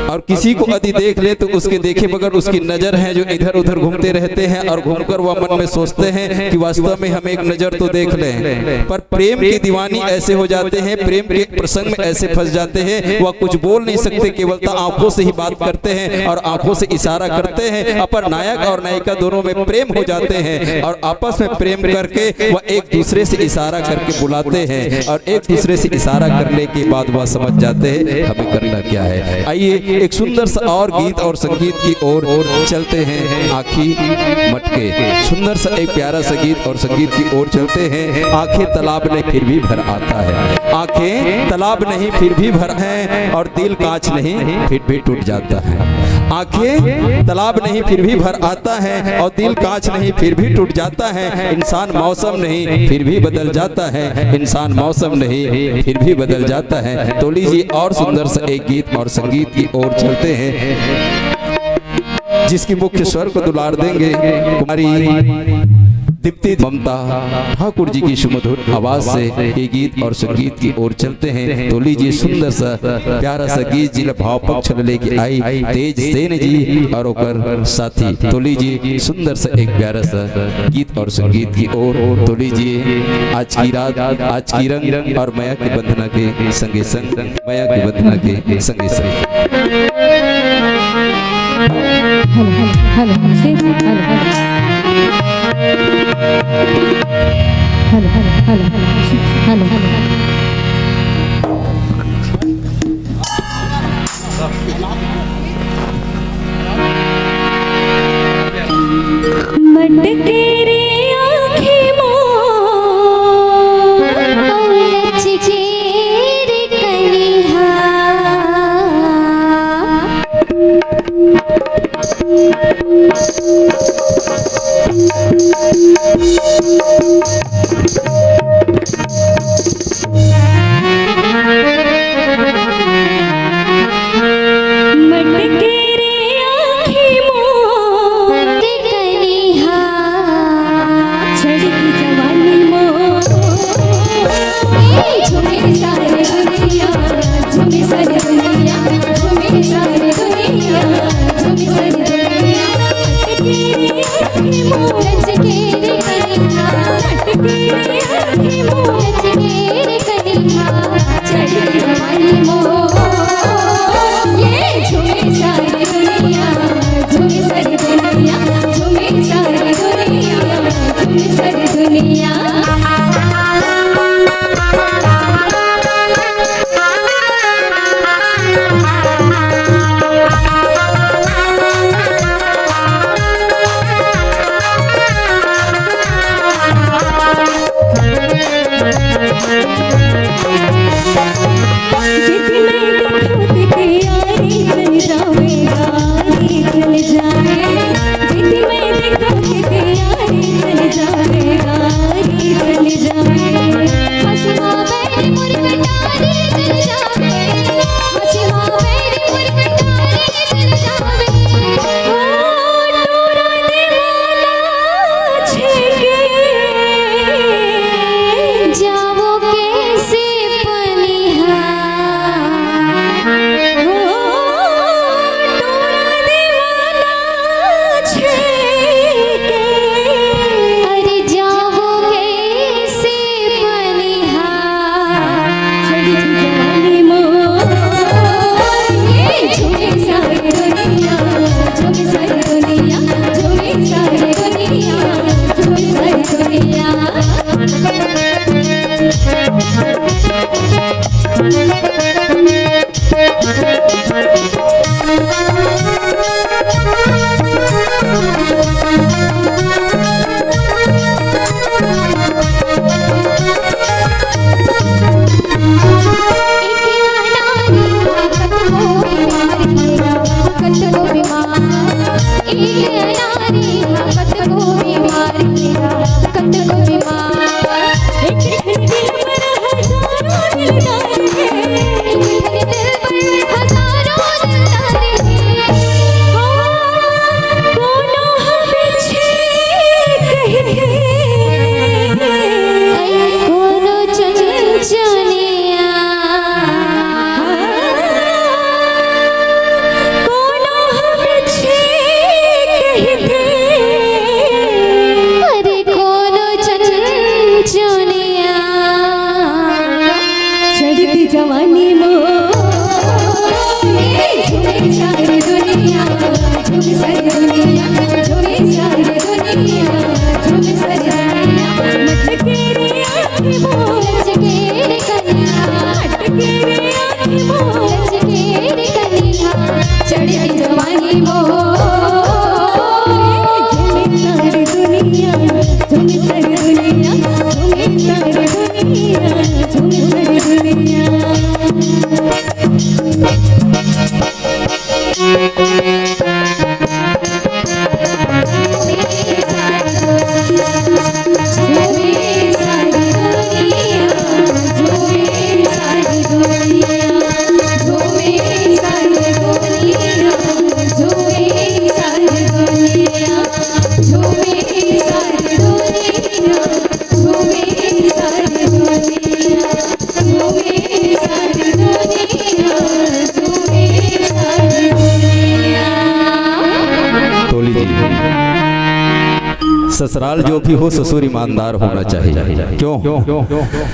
और किसी को यदि देख ले तो उसके देखे बगैर उसकी नजर है जो इधर उधर घूमते रहते हैं और घूमकर वह मन में सोचते हैं कि वास्तव में हम एक नजर तो देख लें, पर प्रेम की दीवानी ऐसे हो जाते हैं, प्रेम के प्रसंग में ऐसे फंस जाते हैं वह कुछ बोल नहीं सकते, केवल आंखों से ही बात करते हैं और आंखों से इशारा करते हैं। अपर नायक और नायिका दोनों में प्रेम हो जाते हैं और आपस में प्रेम करके वह एक दूसरे से इशारा करके बुलाते हैं और एक दूसरे से इशारा करने के बाद वह समझ जाते हैं हमें करना क्या है। आइए एक सुंदर सा और गीत और संगीत की ओर चलते हैं। आँखी मटके, सुंदर सा एक प्यारा सा गीत और संगीत की ओर चलते हैं। आंखें तालाब नहीं फिर भी भर आता है, आंखें तालाब नहीं फिर भी भर है और दिल कांच नहीं फिर भी टूट जाता है। आंखें तालाब नहीं फिर भी भर आता है और दिल कांच नहीं फिर भी टूट जाता है। इंसान मौसम नहीं फिर भी बदल जाता है, इंसान मौसम नहीं फिर भी बदल जाता है। तो लीजिए और सुंदर सा एक गीत और संगीत की ओर चलते हैं, जिसकी मुख्य स्वर को दुलार देंगे कुमारी दीप्ति ममता ठाकुर जी की सुमधुर आवाज से ये गीत और संगीत की ओर चलते हैं। तो लीजिए सुंदर सा प्यारा सा गीत जिला भाव पक्ष लेके आई तेज सेन जी और ओकर साथी। तो लीजिए सुंदर सा एक प्यारा सा गीत और संगीत की ओर। तो लीजिए आज की रात, आज की रंग और माया की बंधना के संगे संग, माया की बंधना के संगे संग। हेलो हेलो हेलो हेलो मटके रे आँखें मोर लचके रे कनिहा ससुराल जो भी हो ससुर ईमानदार होना चाहिए। क्यों?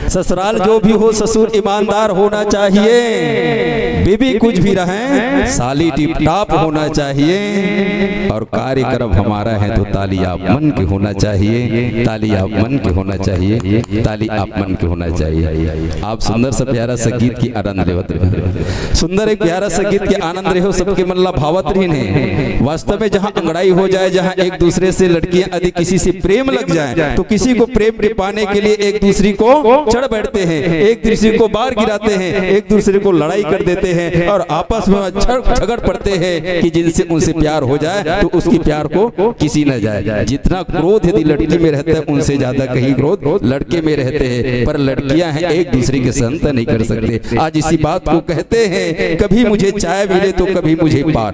ससुराल जो भी हो ससुर ईमानदार होना चाहिए। बीबी कुछ भी रहे साली टिप टाप होना चाहिए। और कार्यक्रम हमारा है तो ताली आप मन के होना चाहिए। ताली आप मन के होना चाहिए। ताली आप मन के होना चाहिए। आप सुंदर सा प्यारा सा गीत की आनंद लेवत रहे। सुंदर एक प्यारा सा गीत के आनंद रहे हो सबके मन ला भावत रही है। वास्तव में जहाँ अंगड़ाई हो जाए, जहाँ एक दूसरे से लड़कियां यदि किसी से प्रेम लग जाए तो किसी को प्रेम पाने के लिए एक दूसरे को चढ़ बैठते हैं, एक दूसरे को बाहर गिराते हैं, एक दूसरे को लड़ाई कर देते हैं और आपस में झगड़ पड़ते हैं कि जिनसे उनसे प्यार हो जाए तो उसकी प्यार को किसी न जाए। जितना क्रोध यदि लड़की में रहता है उनसे ज्यादा कहीं क्रोध लड़के में रहते हैं। पर लड़कियां हैं एक दूसरे के संत नहीं कर सकते। आज इसी बात को कहते हैं, कभी मुझे चाय मिले तो कभी मुझे पान,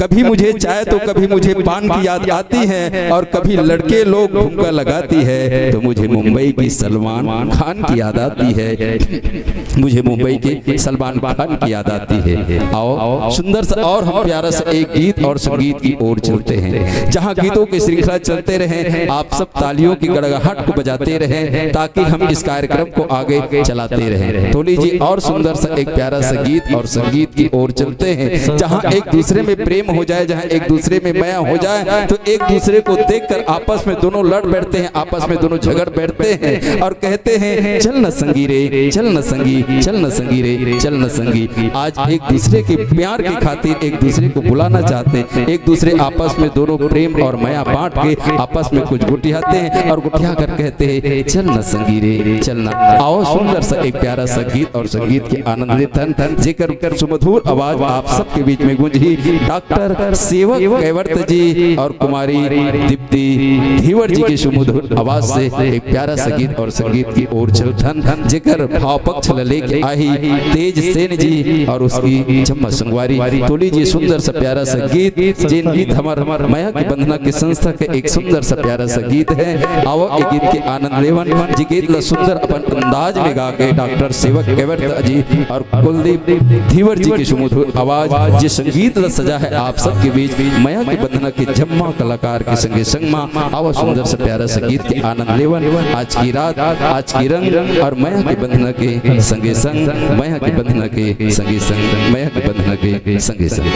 कभी मुझे चाय तो कभी मुझे पान की याद आती है और कभी लड़के लोग ठुमका लगाती है तो मुझे मुंबई की सलमान खान की याद आती है, मुझे मुंबई के सलमान खान की याद आती है। आओ सुंदर सा और हम प्यारा सा एक गीत और संगीत की ओर चलते हैं, जहां गीतों की श्रृंखला चलते रहे, आप सब तालियों की गड़गड़ाहट को बजाते रहे ताकि हम इस कार्यक्रम को आगे चलाते रहे। तो लीजिए और सुंदर सा एक प्यारा सा गीत और संगीत की ओर चलते हैं, जहां एक दूसरे में प्रेम हो जाए, जहां एक दूसरे में माया हो जाए, तो एक दूसरे को देखकर आपस में दोनों लड़ बैठते हैं, आपस में दोनों झगड़ बैठते हैं और कहते हैं चल न संगी रे, चल न संगी, चल न संगी रे, चल न संगी। आज एक दूसरे के प्यार की खातिर एक दूसरे को बुलाना चाहते हैं, एक दूसरे आपस में दोनों प्रेम और माया बांट के आपस में कुछ गुटियाते हैं और गुटिया कर कहते हैं चल न संगी रे, चल न। आओ सुंदर सा एक प्यारा सा गीत और संगीत के आनंद लेते जिक्र कर सुमधुर आवाज आप सबके बीच में गूंजी डॉक्टर सेवक कैवर्त जी और कुमारी दीप्ति धीवर जी की सुमधुर आवाज से एक प्यारा सा गीत और संगीत की ओर चलथन जिक्र भाव पक्ष लेके आई तेज सेन जी और उसकी चम्मा संगवारी। तो लीजिए सुंदर सा प्यारा सा गीत, जिन गीत हमार माया की बंधना की संस्था के एक सुंदर सा प्यारा सा गीत है। आओ एक गीत के आनंद लेवन जी गीत ला सुंदर अपन अंदाज में गा के डॉक्टर सेवक कैवर्त जी और कुलदीप धीवर जी की सुमधुर आवाज जिस संगीत ला सजा है आप सबके बीच माया की बंधना के जम्मा कलाकार के संगे संगमा। आओ सुंदर सा प्यारा सा गीत के आनंद लेवन आज की रात, आज की रंग और माया की बंधना के संगे संग, माया की बंधना के संगे संग, माया की बंधना के संगे संग।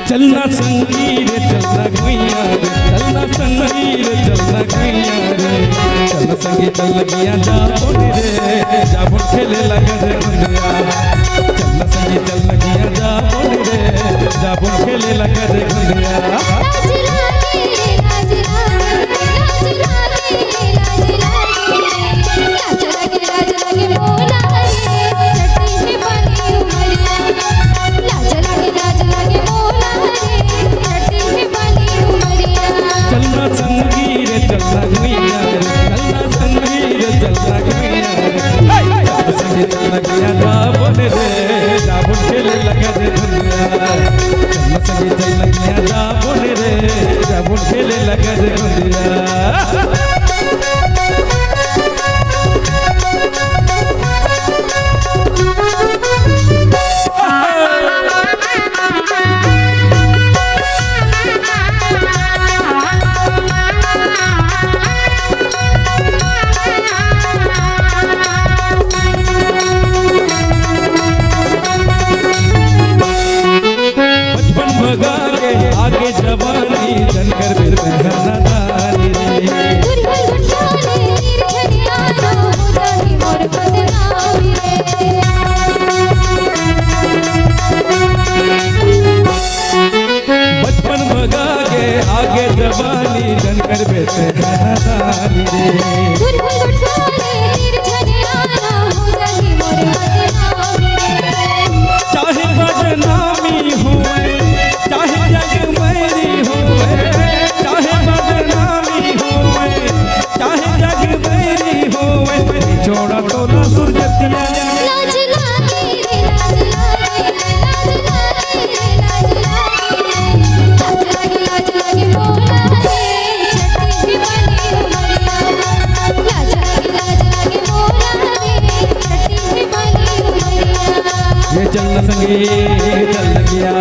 चलना संगी रे चलना गुइया रे, चलना संगी रे चलना गुइया रे, चलना संगी चल गया जाबुन रे, जाबुन खेले लगा रे गुंडिया। चलना संगी चल गया जाबुन रे, जाबुन खेले लगा रे गुंडिया। चलना संगी रे चलना गुइया रे, चलना संगी रे चलना गुइया रे, चलना संगी चल गया जाबुन रे, जाबुन खेले लगा रे गुंडिया। चलना संगी चल गया जाबुन रे, जाबुन खेले लगा रे गुंडिया। बचपन भगा के आगे जवानी जनकर फिर बहना दानी रे। बचपन भगा के आगे जवानी जनकर फिर बहना दानी रे। चाहे बदनामी होए, चाहे जग मेरी होए, चाहे बदनामी होए, चाहे जग मेरी होए, छोड़ा तो ना सुरजतिया। ये चल संगे चल गया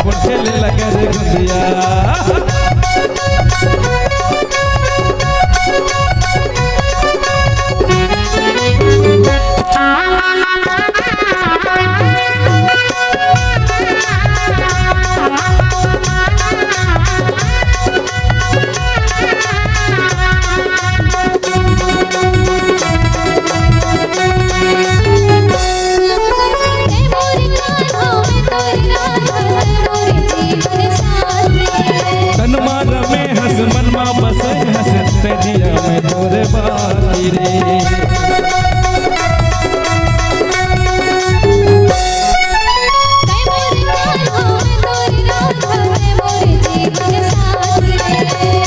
जाबुन खेले लगे रे गुंदिया तन मार में हंस मन मा बसे हंसते जिया में तोरे बाती रे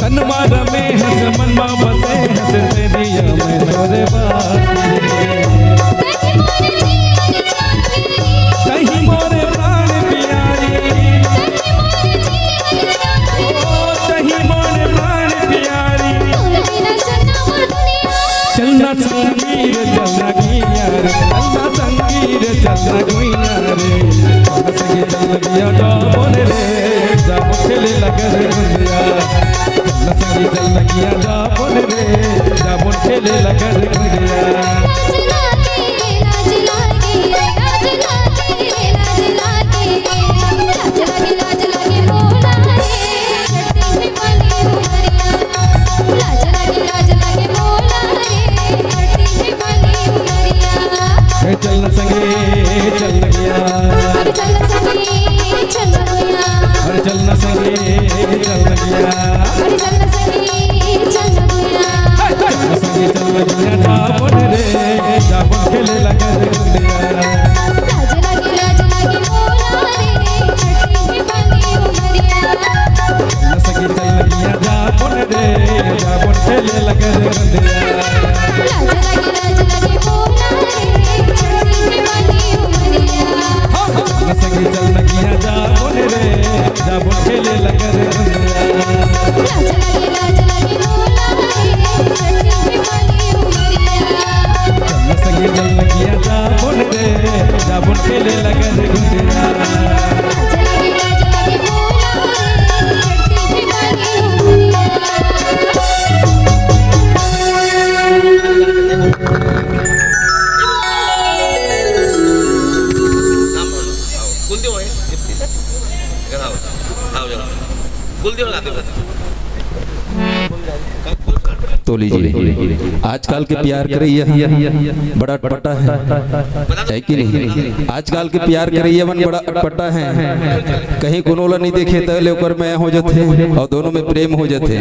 तन मार में हंस मन मा बसे हंसते जिया में तोरे बाती रे कहीं मोरे प्राण प्यारी कहीं मोरे प्राण प्यारी चलना संगीर चलना गुइया रे चलना संगीर चलना गुइया रे संगी चल गया जाबुन रे जाबुन खेले लगे रे गुंदिया चलना संगी चल गया जाबुन रे जाबुन खेले लगे रे गुंदिया चलना संगे चल गया अरे चलना संगे चल गया चलना संगे चल गया जाबुन रे जाबुन खेले लगे रे गुंदिया सगी चल गया जाबुन रे जाबुन खेले लगे रे गुंदिया सगी चल गया जाबुन रे जाबुन खेले लगे रे गुंदिया सगी चल गया जाबुन रे जाबुन खेले लगे रे गुंदिया तो लीजिए आजकल के प्यार करैया बड़ा अटपटा है कि नहीं आजकल के प्यार करैया मन बड़ा अटपटा है कहीं कोनोला नहीं देखे तले ओकर मैं हो जाते और दोनों में प्रेम हो जाते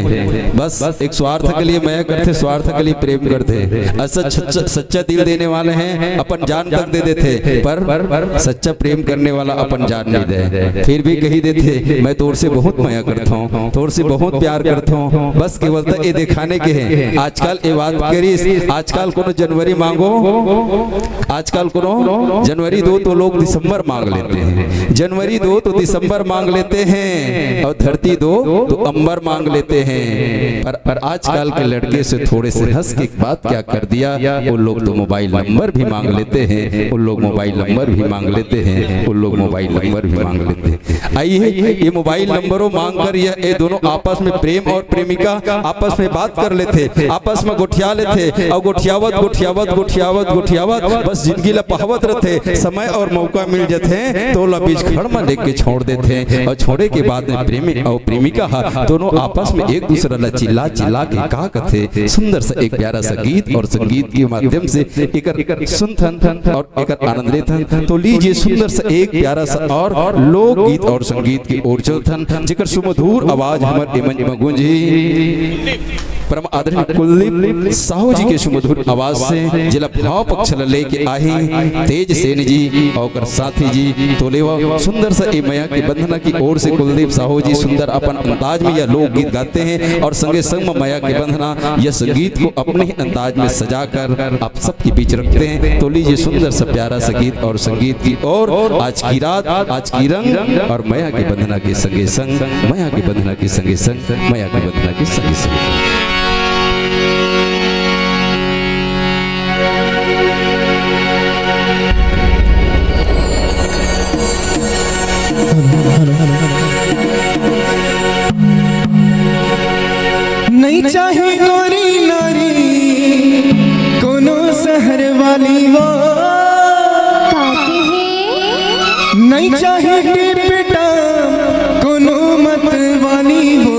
बस एक स्वार्थ के लिए मैं करते स्वार्थ के लिए प्रेम करते सच्चा दिल देने वाले हैं अपन जान तक दे देते पर सच्चा प्रेम करने वाला अपन जान नहीं दे फिर भी कही देते मैं तोर से बहुत माया करता हूँ तोर से बहुत प्यार करता हूँ बस केवल ये दिखाने के हैं आजकल ये बात करी आजकल कोनो जनवरी मांगो आजकल कोनो जनवरी 2 तो लोग दिसंबर मांग लेते हैं जनवरी 2 तो दिसंबर मांग लेते हैं और धरती 2 तो अंबर मांग लेते हैं पर आजकल के लड़के से थोड़े से हंस के बात क्या कर दिया वो लोग तो मोबाइल नंबर भी मांग लेते हैं उन लोग मोबाइल नंबर भी मांग लेते हैं उन लोग मोबाइल नंबर भी मांग लेते हैं आइए ये मोबाइल नंबरों मांग कर ये दोनों आपस में प्रेम और प्रेमिका आपस में बात कर लेते आपस में गोठिया लेते और गोठियावत बस जिंदगी ला पहावत रहते समय और मौका मिल जाते तो ला बीच खड़ में लेके छोड़ देते और छोड़े के बाद में प्रेमी और प्रेमिका दोनों आपस में एक दूसरे ला चिल्ला चिल्ला के कहा कथे सुंदर सा एक प्यारा सा गीत और संगीत के माध्यम से एक सुनथन और एक आनंद लेथन तो लीजिए सुंदर सा एक प्यारा सा और लोक गीत और संगीत की ओर चलथन जेकर सुमधुर आवाज हमर एमन में गूंजी परम आदरणीय कुलदीप साहू जी के सुमधुर आवाज से जिला भाव पक्ष लेके आए तेज सेन जी और साथी जी तो लेवा सुंदर सा ए मैया की बंधना की ओर से कुलदीप साहू जी सुंदर अपन अंदाज में यह लोक गीत गाते हैं और संगे संग मैया की बंधना यह संगीत को अपने ही अंदाज में सजाकर आप सबके बीच रखते हैं तो लीजिए सुंदर सा प्यारा सा गीत और संगीत की और आज की रात आज की रंग और मैया की बंधना के संगे संग मैया की बंधना के संगे संग मैया की बंधना के संगे संग हेलो चाहे गोरी नारी कोनो शहर वाली वो, काके है नहीं चाहे टिपटा कोनो मत वाली वो।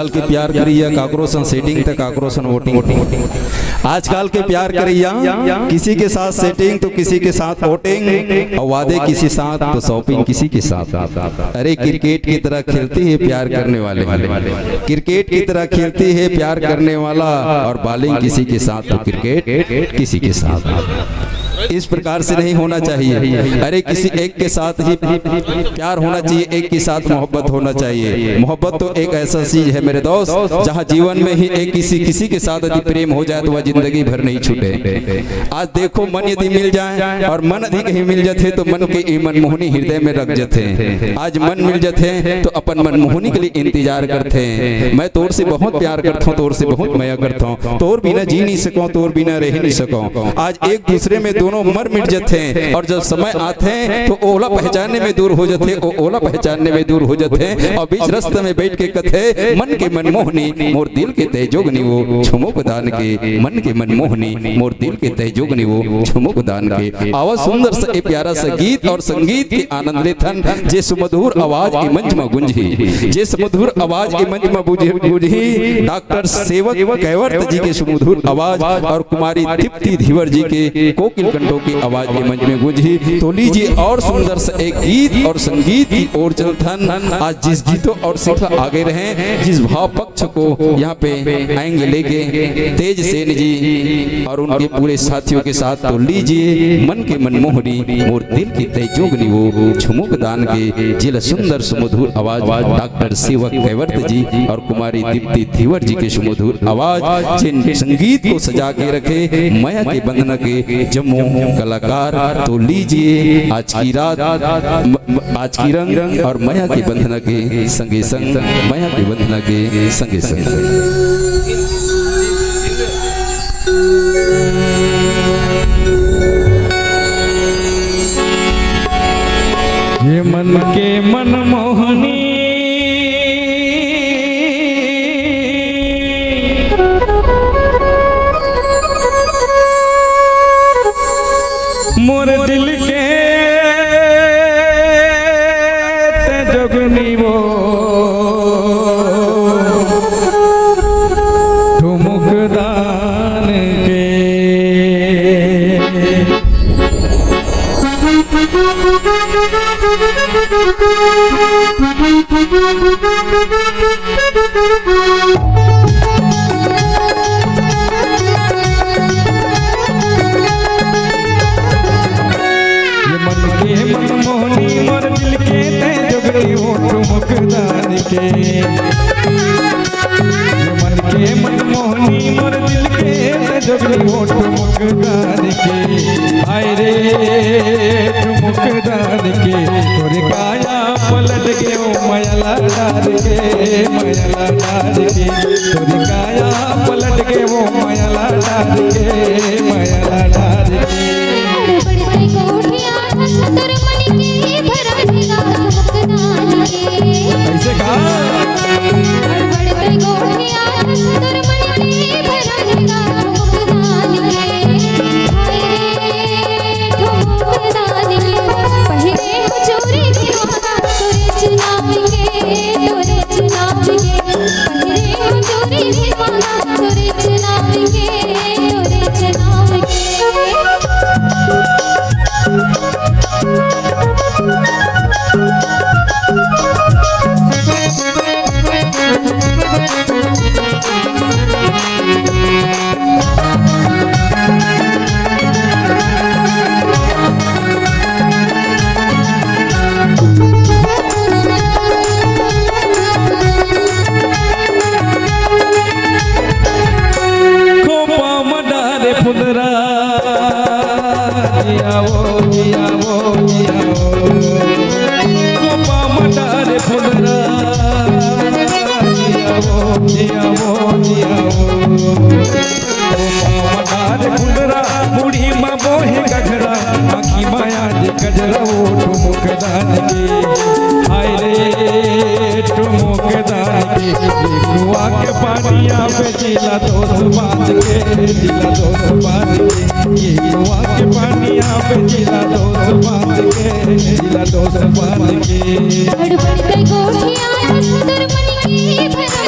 आजकल के प्यार करिया काक्रोशन सेटिंग तक काक्रोशन वोटिंग आजकल के प्यार करिया किसी के साथ सेटिंग तो किसी के साथ वोटिंग और वादे किसी साथ तो शॉपिंग किसी के साथ। अरे क्रिकेट की तरह खेलती है प्यार करने वाले क्रिकेट की तरह खेलती है प्यार करने वाला और बॉलिंग किसी के साथ तो क्रिकेट किसी के साथ। इस प्रकार से नहीं होना चाहिए। अरे किसी एक के साथ ही प्यार होना चाहिए, एक के साथ मोहब्बत होना चाहिए। मोहब्बत तो एक ऐसा चीज है मेरे दोस्त जहां जीवन में ही एक किसी के साथ यदि प्रेम हो जाए तो वह जिंदगी भर नहीं छूटे। आज देखो मन यदि मिल जाए और मन अधिक ही मिल जाते तो मन के मनमोहनी हृदय में रख जाते। आज मन मिल जाते तो अपन मनमोहनी के लिए इंतजार करते हैं। मैं तोर से बहुत प्यार करता हूँ, तोर से बहुत माया करता हूँ, तोर बिना जी नहीं सकूं, तोर बिना रह नहीं सकूं। आज एक दूसरे में दोनों मर मिट जाते हैं और जब समय आते हैं तो ओला पहचानने में दूर हो जाते, ओला पहचानने में दूर हो जाते और बीच रास्ते में बैठ के कथे मन के मनमोहनी मोर दिल के तेजोगनी वो छुमुक दान के, मन के मनमोहनी मोर दिल के तेजोगनी वो छुमुक दान के। आवाज सुंदर सा ए प्यारा सा गीत और संगीत के आनंद लेथन जे सुमधुर आवाज ए मंच में गुंजी, जे सुमधुर आवाज ए मंच में गुंजी डॉक्टर सेवक कैवर्त जी के सुमधुर आवाज और कुमारी दीप्ति धीवर जी के कोकिल कंठों की आवाज के मंच में गुंजी। तो लीजिए और सुंदर सा एक गीत और संगीत की ओर चलथन। आज जिस गीतों और सिखा आगे रहे, जिस भाव पक्ष को यहाँ पे आएंगे लेके तेज सेन जी और उनके पूरे साथियों के साथ, तो लीजिए मन के मनमोहनी मोर दिल की तेजोगनी वो झुमुक दान के जिला सुंदर सुमधुर आवाज डॉक्टर सेवक कैवर्त जी और कुमारी दीप्ति धीवर जी के सुमधुर आवाज जिन संगीत को सजा के रखे माया के बंधन के जम्मू कलाकार। तो लीजिए आज की रात आज की रंग और माया के बंधन के संगे संग, माया के बंधन के संगे संग। ये मन के मनमोहनी मोर दिल के तेजोगनी वो ठुमुक दान के। मनमोहनी मोर दिल के तेजोगनी वो ठुमुक दान के। मन के मनमोहनी मोर दिल के तेजोगनी वो ठुमुक दान के। हाय रे ठुमुक दान के तोरे काया पलट के ओ मायाला डार के, मायाला डार के तोरे काया पलट के वो मायाला डार के, मायाला डार के। ऐसे कहा जिला दोस्त बांध के, जिला दोस्त बांध के ये कुआ के पानिया पे जिला दोस्त बांध के, जिला दोस्त बांध के। बड़ बड़ के गोठिया सुंदर मन की भरा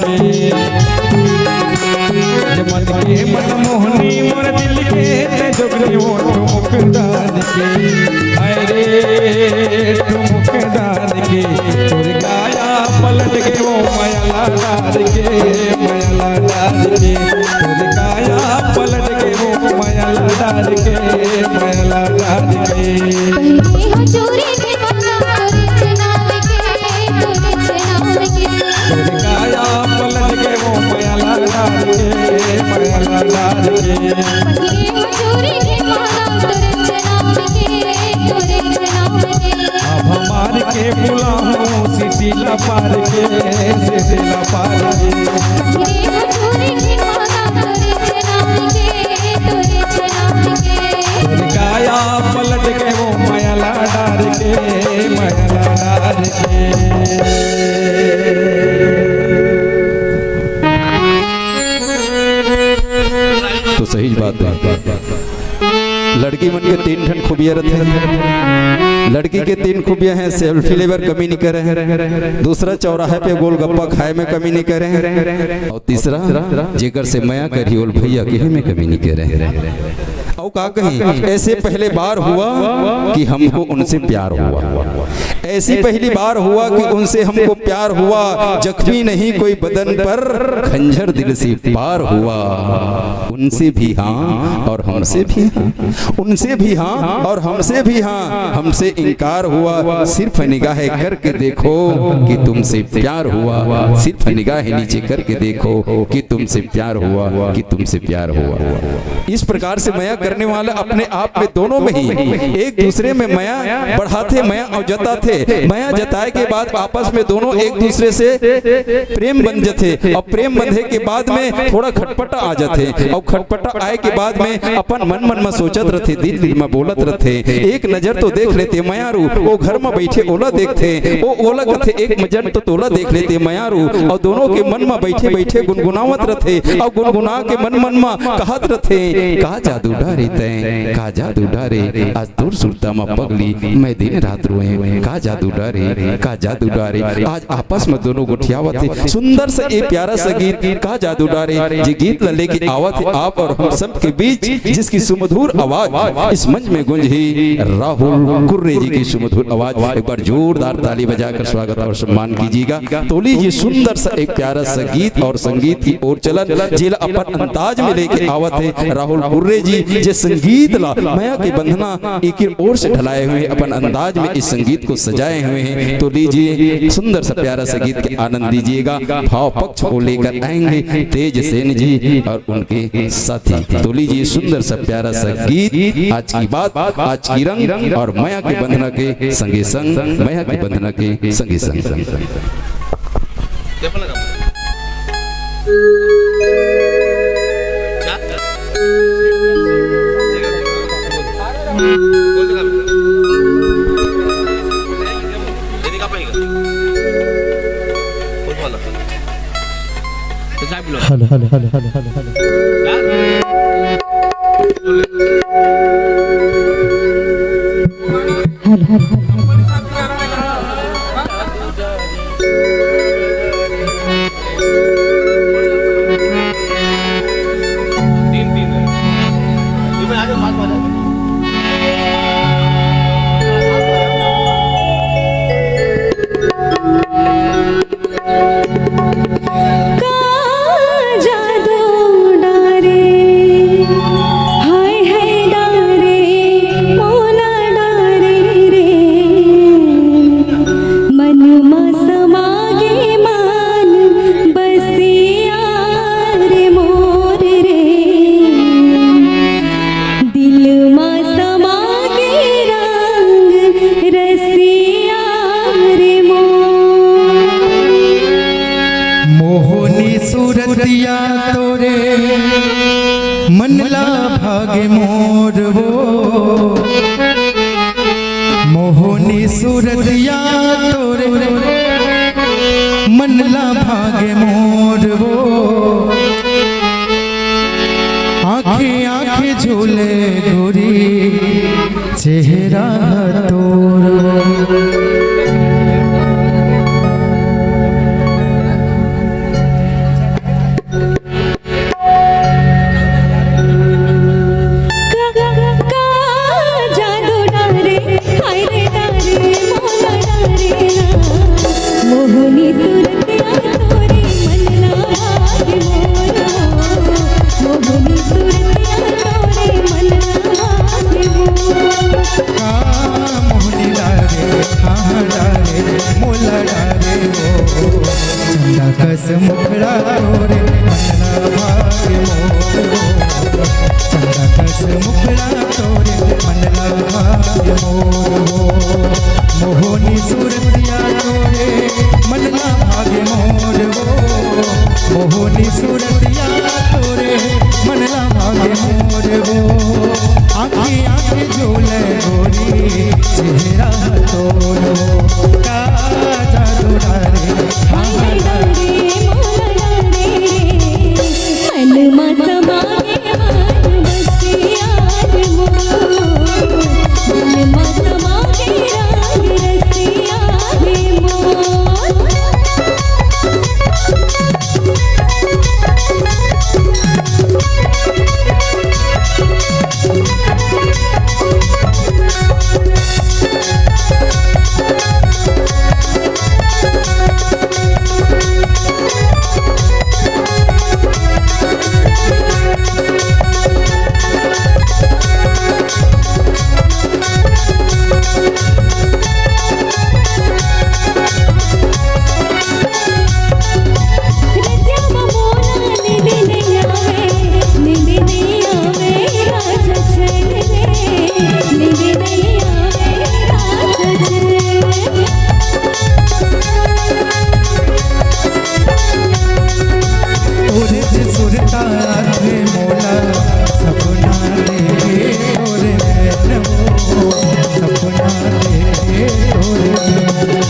के मन के मन मोहनी मोर दिल के जोगनी वो ठुमकदार के अरे ठुमकदार के तोर काया पलट के वो माया डार के माया डार के तोर काया पलट के वो माया डार के माया डार के पहले हो चोरी के माला तोरे चनाव के तोरे चनाव के तोर काया पलट के वो माया डार के माया डार के पहले हो चोरी के माला तोरे चनाव के तोरे चनाव के अब हमार के बुलाओ सिटिला पार के सिटिला पार के पहले हो चोरी के माला तोरे चनाव के तोरे चनाव के तोर काया पलट के वो माया डार के माया डार के तो सही बात है। लड़की मन के तीन ठन खूबियां रहते हैं। लड़की के तीन खूबियां हैं, सेल्फी लेवर कमी नहीं करे हैं, दूसरा चौराहे पे गोलगप्पा खाए में कमी नहीं करे हैं, और तीसरा जेकर से मया करी ओल भैया कहे में कमी नहीं करे हैं। और का कहीं ऐसे पहले बार हुआ कि हमको उनसे प्यार हुआ, ऐसी पहली बार हुआ कि उनसे हमको प्यार हुआ, जख्मी नहीं कोई बदन पर खंजर दिल से पार हुआ। उनसे भी हाँ और हमसे भी हाँ, उनसे भी हाँ और हमसे भी हाँ, हमसे इनकार हुआ, सिर्फ निगाह करके देखो कि तुमसे प्यार हुआ, सिर्फ निगाह नीचे करके देखो कि तुमसे प्यार हुआ, कि तुमसे प्यार हुआ। इस प्रकार से मया करने वाले अपने आप में दोनों में ही एक दूसरे में मया बढ़ाते, मया और जताते, मया जताए के बाद आपस में दोनों एक दूसरे से प्रेम बन जाते, और प्रेम बंधे के बाद में थोड़ा खटपटा आ जाते, और खटपटा आए के बाद में अपन मन मन में सोचत रहते, दिल दिल में बोलत रहते, एक नजर तो देख लेते मयारू, वो घर में बैठे ओला देखते, वो ओला कहते एक नजर तो तोला देख लेते मयारू, और दोनों के मन में बैठे बैठे गुनगुनावत रहते, और गुनगुना के मन मन में कहत रहते, का जादू डारे तैं, का जादू डारे आज तोर सुरता में पगली, मैं दिन रात रोए, का जादू डारे, का जादू डारे। आज आपस में दोनों गुठियावत है, सुंदर से एक प्यारा सा गीत का जादू डारे, ये गीत लेके आवत है आप और हम सब के बीच, जिसकी सुमधुर आवाज इस मंच में गूंजी राहुल कुर्रे जी की सुमधुर आवाज। एक बार जोरदार ताली बजाकर स्वागत और सम्मान कीजिएगा। तो लीजिए सुंदर सा एक प्यारा सा गीत और संगीत की ओर चलन जिला अपन अंदाज में लेके आवत है राहुल कुर्रे जी, जे संगीत ला माया की बंधना एक ओर से ढलाए हुए अपन अंदाज में इस संगीत को सजाए हुए हैं। तो लीजिए सुंदर सा प्यारा सा गीत के आनंद लीजिएगा। भाव पक्ष को लेकर आएंगे तेज सेन जी और उनके साथी। तो लीजिए सुंदर सा प्यारा सा गीत, आज की बात, आज की रंग और माया के बंधना के संगे संग, माया के बंधना के संगे संग। Hello hello hello hello hello मनला भागे मोर वो मोहनी सूरतिया तोरे मनला भागे मोर वो आँखें आँखें झूले गोरी चेहरा तोर मोहनी सूरतिया तोरे मनला भागे मोर हो आँखी आँखी झूले गोरी चेहरा तोरो का जादू डारे हाय डारे मोला डारे मन मसमा के मान बसिया रे मोर मन मसमा के राग रसिया रे मोर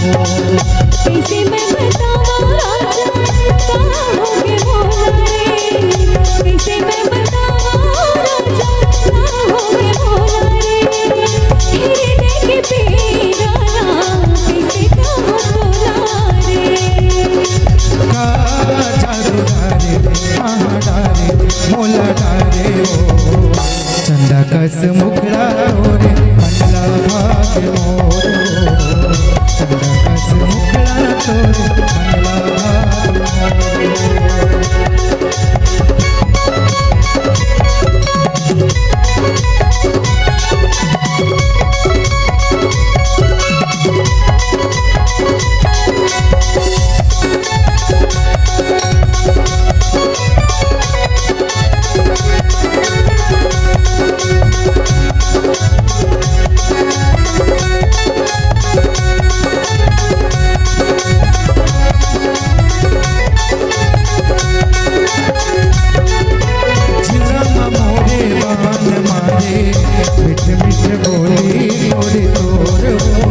कैसे मैं बताऊं राजा कहाँ होगे मोला रे कैसे मैं बताऊं राजा कहाँ होगे मोला रे हृदय के पीरा कैसे कहूँ तोला रे का जादू डारे कहाँ डारे मोला डारे हो चंदा कस मुखड़ा तोरे मनला भागे मोर हो चंदा कस मुखड़ा तोरे मनला भागे मोर झिलम मोरे बान मारे मिठ मिठ बोली मोरे तोर हो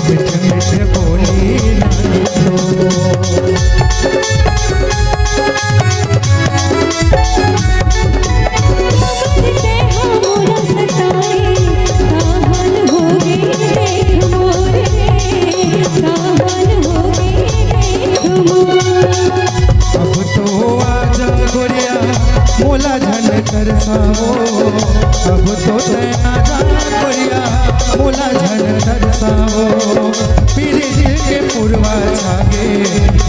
मिठ मिठ बोली नानी तोर से हमरा सताए काहल होगे देख मोर रे काहल होगे देख मोर अब तो आजा गोरिया मोला झन तरसाओ अब तो ते आजा गोरिया मोला झन तरसाओ पीरे दिल के पुरवा छागे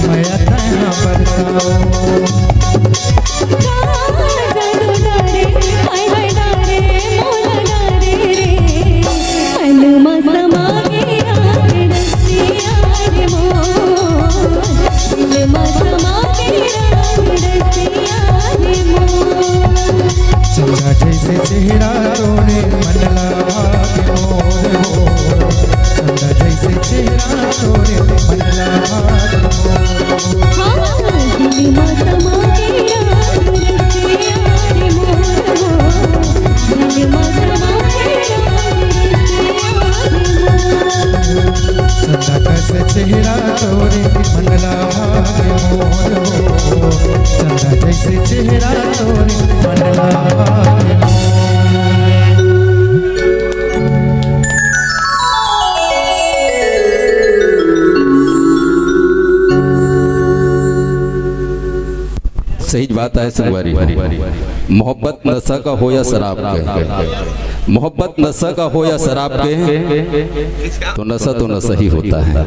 मैं तहाँ बरसाओ जादू डारे हाय हाय डारे मोला डारे रे मन मसमा के राग रसिया रे मोर दिल मसमा के राग रसिया रे मोर चंदा जैसे चेहरा तोरे मनला भागे मोर हो चंदा जैसे चेहरा तोरे मनला भागे मोर हाँ दिल मसमा के राग रसिया रे मोर हो दिल मसमा के राग रसिया रे मोर चंदा कस चेहरा तोरे मनला भागे मोर हो चंदा जैसे चेहरा तोरे मनला भागे मोर सही बात है संगवारी मोहब्बत नशा का हो या शराब का मोहब्बत नशा का हो या शराब के तो नशा ही होता है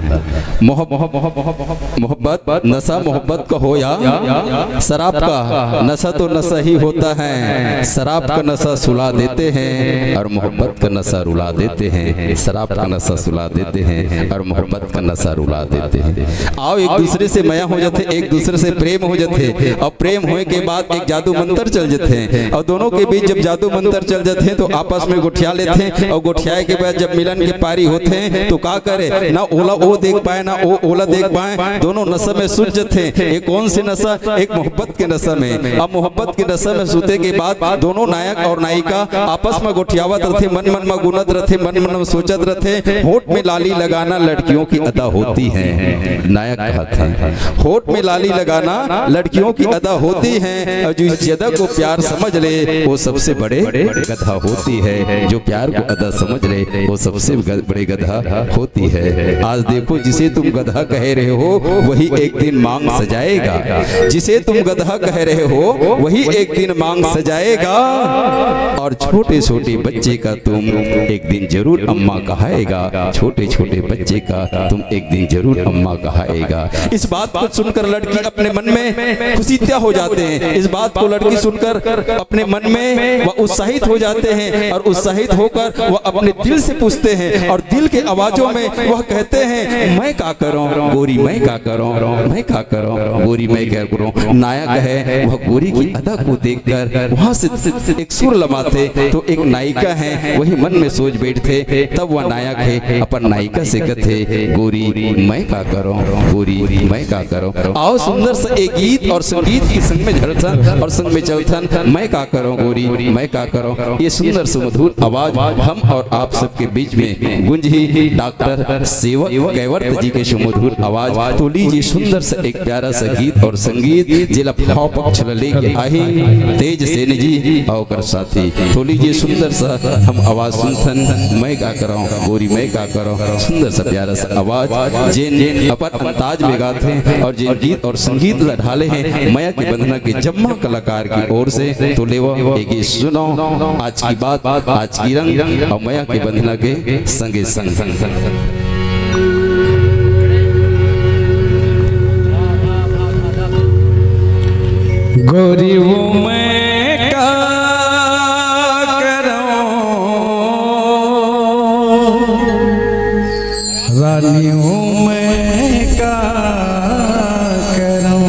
मोहब्बत नशा मोहब्बत का हो या शराब का नशा ही होता है। शराब का नशा सुला देते हैं और मोहब्बत का नशा रुला देते हैं। शराब का नशा सुला देते हैं और मोहब्बत का नशा रुला देते हैं। आओ एक दूसरे से मया हो जाते, एक दूसरे से प्रेम हो जाते और प्रेम होने के बाद एक जादू मंत्र चल जाते हैं और दोनों के बीच जब जादू मंत्र चल जाते हैं तो आपस में गोठिया लेते हैं और गोठियाए के बाद जब मिलन की पारी होते हैं तो का करे ना ओला वो देख पाए ना ओला देख पाए, दोनों नशा में सूझ थे। एक कौन सी नशा? एक मोहब्बत के नशा में। अब मोहब्बत के नशा में सूते के बाद दोनों नायक और नायिका आपस में गोठियावत रहते, मन मन में गुनत रहते, मन मन में सोचत रहते। होठ में लाली लगाना लड़कियों की अदा होती है, नायक कहते हैं। होठ में लाली लगाना लड़कियों की अदा होती है, और जो इस अदा को प्यार समझ ले वो सबसे बड़े गधा होती है। जो प्यार को अदा समझ ले वो सबसे बड़े गधा होती है। आज देखो, जिसे तुम गधा कह रहे हो वही एक दिन मांग सजाएगा। जिसे तुम गधा कह रहे हो वही एक दिन मांग सजाएगा, और छोटे छोटे बच्चे का तुम एक दिन जरूर अम्मा कहाएगा। छोटे छोटे बच्चे का तुम एक दिन जरूर अम्मा कहाएगा। इस बात को सुनकर लड़की अपने मन में खुशीत्या हो जाते हैं। इस बात को लड़की सुनकर अपने मन में वह उत्साहित हो जाते हैं, और उत्साहित होकर वह अपने दिल से पूछते हैं, और दिल के आवाजों में वह कहते हैं, मैं क्या करूं गोरी, मैं क्या करूं, मैं क्या करूं गोरी, मैं क्या करूं। नायक है वह गोरी की अदा को देखकर वहां से एक सुर लमाते तो एक नायिका है वही मन में सोच बैठते। तब वह नायक है अपन नायिका से कहते, गोरी मैं क्या करूं, गोरी मैं क्या करूं। आओ सुंदर सा एक गीत और संगीत की संग में झड़सन और संग में चलथन, मैं क्या करूं गोरी, मैं क्या करूं। ये सुंदर सुमधुर आवाज हम और आप सबके बीच में गुंजी डॉक्टर सेवक कैवर्त जी के सुमधुर आवाज। तो लीजिए सुंदर सा एक प्यारा सा गीत और संगीत जिला भाव पक्ष लेके आई तेज सेन जी और साथी। तो लीजिए सुंदर सा हम आवाज सुनथन, मैं क्या कराऊं गोरी, मैं क्या कराऊं। सुंदर सा प्यारा सा आवाज जिन अपन अंदाज में गाते हैं और जिन गीत और संगीत ढाले हैं माया की बंधना के जम्मा कलाकार की ओर से। तो लेवा एक गीत सुनो, आज की बात आज की रंग और माया की बंधना के संगे संग। गोरी वो मैं क्या करूं, रानी हूँ मैं क्या करूं।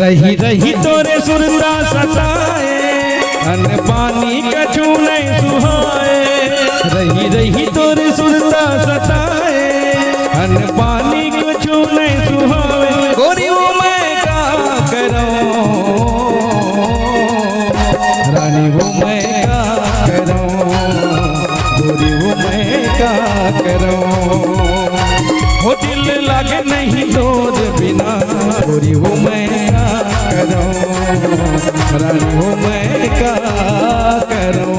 रही रही तोरे सुरता सताए, अन्न पानी कछु नहीं सुहाए। रही रही तोरे सुरता सताए, अन्न पानी कछु नहीं सुहाए। गोरी वो मैं क्या करूं, रानी वो मैं क्या करूं, गोरी वो मैं क्या करूं। हो दिल लागे नहीं दूध बिना, गोरी वो मैं क्या करूं, रानी वो मैं क्या करूं।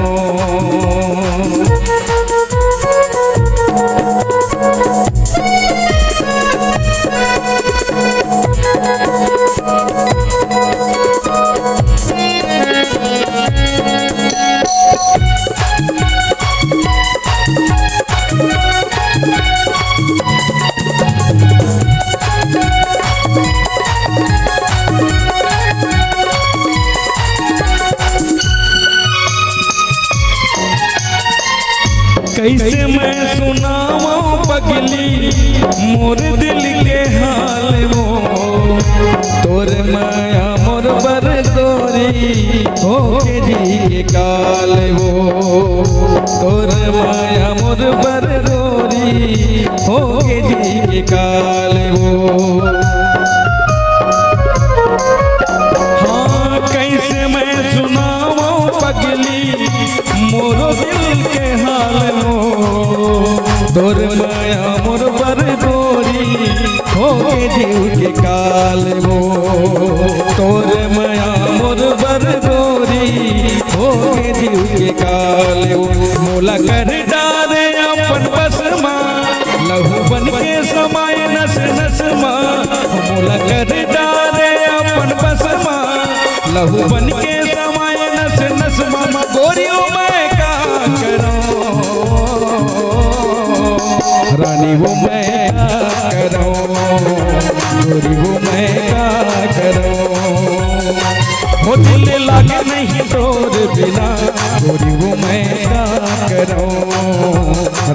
कैसे मैं सुनाऊं पगली मोर दिल के हाल वो, तोर माया मोर बर गोरी हो के जी के काल वो। तोर माया मोर बर गोरी हो के जी के काल वो। हाँ कैसे मैं सुनाऊं पगली मोर दिल के हाल वो, तोर माया मोर बर गोरी हो के जीव के काल वो। तोर माया मोर बर गोरी हो के जीव के काल वो। मोला कर डारे अपन बस माँ, लहू बन के समाये नस नस माँ। मोला कर डारे लहू बन के समाए नस नस मम गोरियों मैं क्या करूं रानी वो मैं क्या करूं गोरी वो मैं क्या करूं हो दिल लागे नहीं तोर बिना गोरी वो मैं क्या करूं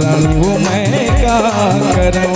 रानी वो मैं क्या करूं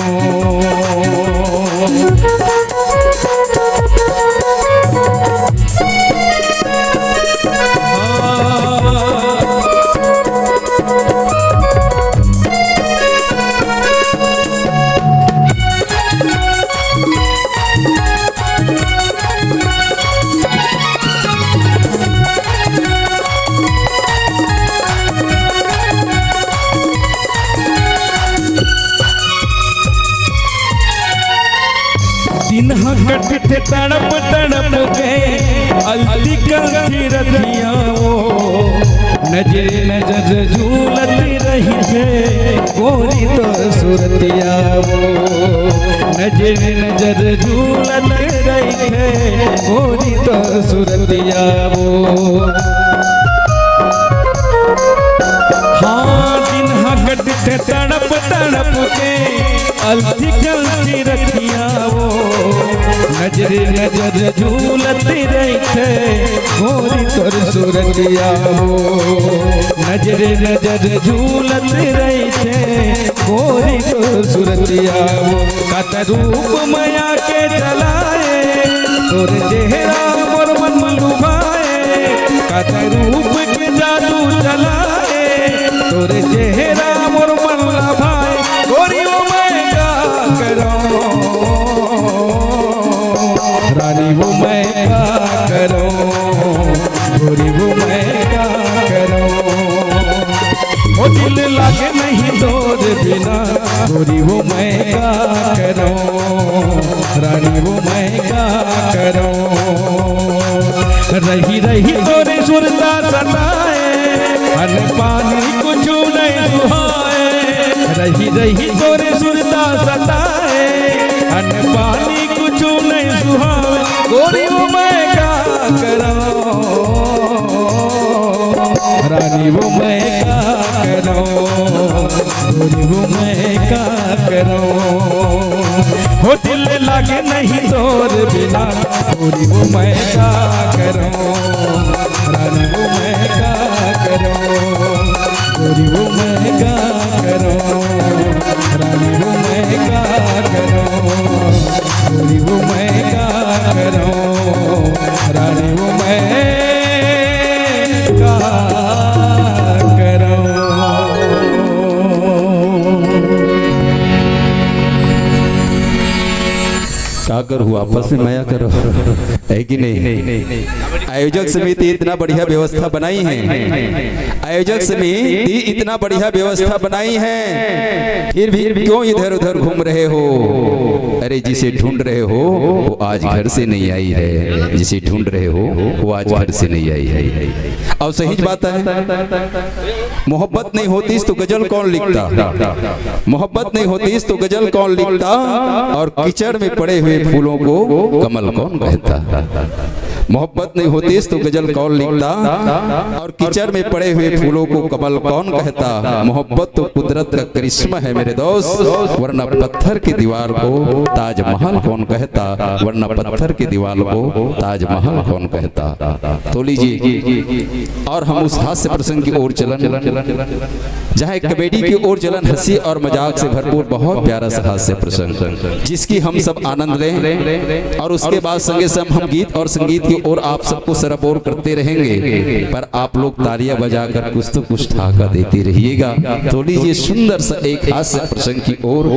दिन हकट थे तड़प तड़प के अलती करती रतिया वो नजर नजर झूलती रही थे गोरी तो सुरतिया वो नजर नजर झूलती रही थे गोरी तो सुरतिया वो हाँ दिन हकट थे तड़प तड़प के अलती करती रतिया वो नजर नजर झूलती रही थे गोरी तोर सुरतिया वो नजर नजर झूलती रही थे गोरी तोर सुरतिया वो कत रूप माया के जलाए तोर चेहरा मोर मन लुभाए कत रूप के जादू जलाए तोर चेहरा मोर मन लुभाए गोरी वो मैं क्या करूं रानी वो मैं क्या करूं गोरी वो मैं क्या करूं वो दिल लागे नहीं तोर बिना गोरी वो मैं क्या करूं रानी वो मैं क्या करूं रही रही तोरे सुरता सताए अन पानी कुछ नहीं सुहाए रही रही तोरे सुरता सताए अन पानी कुछ नहीं सुहाए गोरी वो मैं क्या करूं रानी वो मैं क्या करूं गोरी वो मैं क्या करूं हो दिल लागे नहीं तोर बिना गोरी वो मैं क्या करूं रानी वो मैं क्या करूं गोरी वो मैं क्या करूं रानी वो मैं क्या करूं गोरी वो मैं क्या करूं रानी वो मैं क्या करूं क्या करूँ आपस में माया करो है कि नहीं आयोजक समिति इतना बढ़िया व्यवस्था बनाई है आयोजक समिति इतना बढ़िया व्यवस्था बनाई है फिर भी क्यों इधर उधर घूम रहे हो अरे जिसे ढूंढ रहे हो वो आज घर से नहीं आई है जिसे ढूंढ रहे हो वो आज घर से नहीं आई है और सही बात है मोहब्बत नहीं होती तो गजल कौन लिखता मोहब्बत नहीं होती तो गजल कौन लिखता और कीचड़ में पड़े हुए फूलों को कमल कौन कहता मोहब्बत नहीं होती तो गजल कौन लिखता और कीचड़ में पड़े हुए फूलों को कमल कौन कहता मोहब्बत तो कुदरत का करिश्मा है मेरे दोस्त वरना पत्थर की दीवार को ताजमहल कौन कहता वरना पत्थर की दीवार को ताजमहल कौन कहता तो लीजिए और हम उस हास्य प्रसंग की ओर चलन जहाँ एक कॉमेडी की ओर चलन हंसी और मजाक से भरपूर बहुत प्यारा सा हास्य प्रसंग जिसकी हम सब आनंद लें और उसके बाद संगे संग हम गीत और संगीत की ओर आप सबको सरबोर करते रहेंगे पर आप लोग तालियां बजाकर कुछ तो कुछ ठाका देते रहिएगा तो लीजिए सुंदर सा एक हास्य प्रसंग की ओर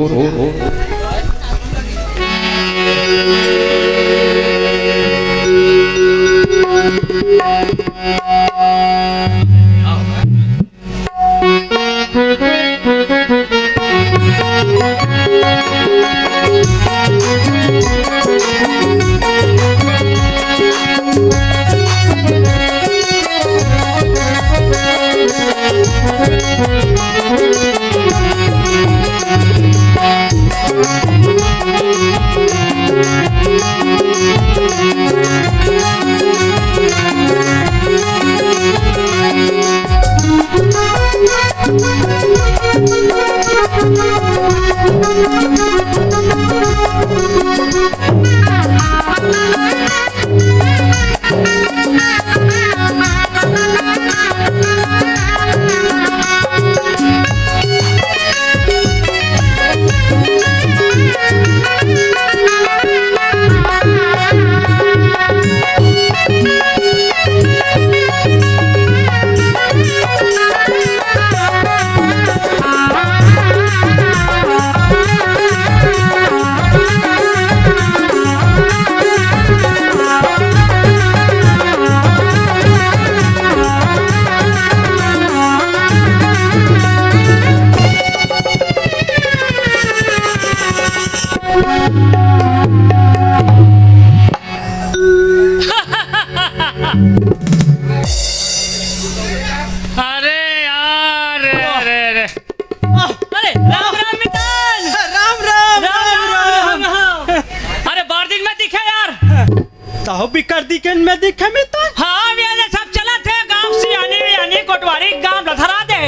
में दिखे मितान? हाँ ये सब चला थे गांव से यानी कोटवारी गांव लथरा दे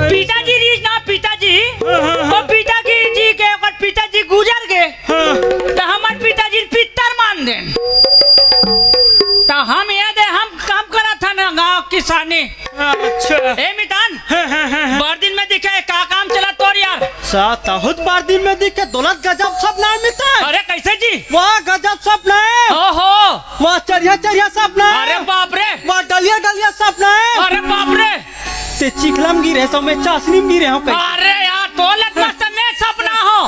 पिताजी रीच ना पिताजी वो पिताजी जी के और पिताजी गुजर गए तो हमारे पिताजी पितर मान दे तो हम ये दे हम काम करा था ना गांव किसानी। अच्छा ए मितान बार दिन में दिखे का काम चला तोर यार बहुत बार दिन में दिखे दौलत गजब सपना है मितान। अरे कैसे जी वाह गजब सपना है। ओहो वाह चढ़िया सपना है। अरे बाप रे वाह डलिया सपना है। अरे बाप रे ते चिखलम गिरे सो में चासनीम गिरे हो कैसे? अरे यार दौलत मस्त में सपना हो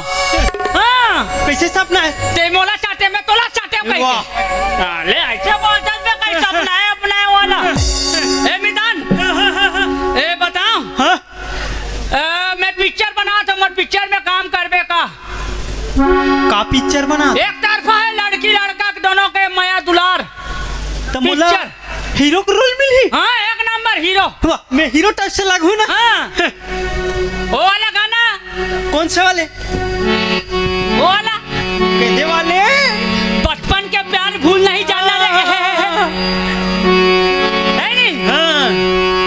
हाँ कैसे सपना है? ते मोला चाटे में तोला चाटे कैसे वाह। ले ऐसे बोलता है कैसे सपना है अपना वाला। ए मितान ए बताओ हाँ मैं पिक्चर बना था मत पिक्चर में काम करबे का पिक्चर बना एक तरफा है लड़की लड़का दोनों के माया दुलार तो मोला पिक्चर। हीरो को रोल मिली। हाँ एक नंबर हीरो वाह मैं हीरो टाइप से लागू ना। हाँ वो वाला गाना कौन से वाले? वो वाला कहने वाले बचपन के प्यार भूल नहीं जाना रे है नहीं हाँ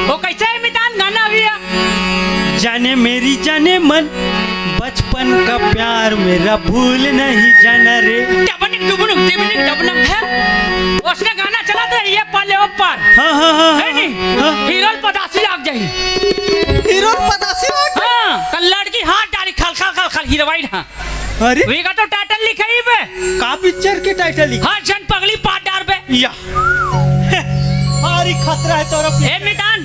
वो कैसे है मितान गाना भी है जाने मेरी जाने मन बचपन का प्यार मेरा भूल नहीं जाना रे। डबनिक डबनक है उसने गाना चला था ये पाले ऊपर हाँ है नहीं हीरो पदासी लाग जाई हीरो पतासी लाग हाँ कल लड़की हाथ डाली खल हीरोइन हाँ अरे वीगा तो टाइटल लिखा ही बे का पिक्चर के टाइटल लिखा? हर जन पगली पाट डार बे या भारी खतरा है तोरा। ए मितान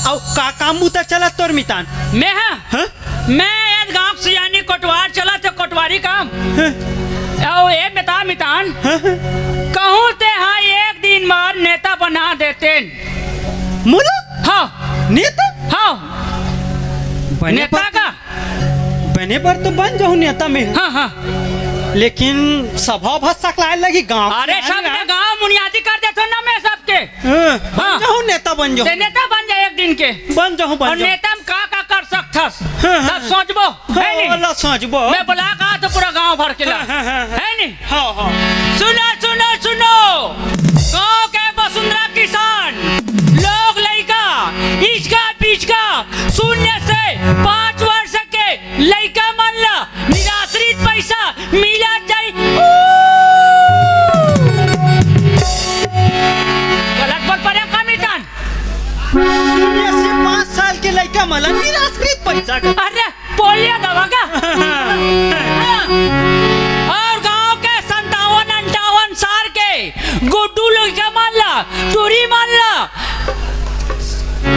औ का काम बुता चला तोर मितान? मैं हाँ मैं एक गांव से यानी कोटवार चला थे कोटवारी काम ओ ए बता मितान कहूँ ते हाँ एक दिन मार नेता बना देते मुला हाँ नेता हाँ बने नेता पर का बने पर तो बन जाऊं नेता में हाँ हाँ लेकिन सभा भस सकलाए लगी गांव। अरे सब ने गांव बुनियादी कर देते ना मैं सबके बन जाऊं नेता बन ते जाऊं नेता बन जाए एक दिन के बन जाऊं और बन जाऊं नेता में का कर सकथस हाँ, सब सोचबो है नहीं वाला सोचबो मैं बुला का तो पूरा गांव भर के ला है नहीं हाँ हाँ सुनो गांव के वसुंधरा किसान लोग लड़का इसका पिचका शून्य से 5 वर्ष के लड़का मन ला निराश्रित पैसा मिला जाए गलत बात पड़े का मितान 0 से 5 साल के लड़का मला निराश्रित पैसा का अरे पोलियो दवा का और गांव के 57-58 साल के गुड्डू लड़का मान ला टूरी मान ला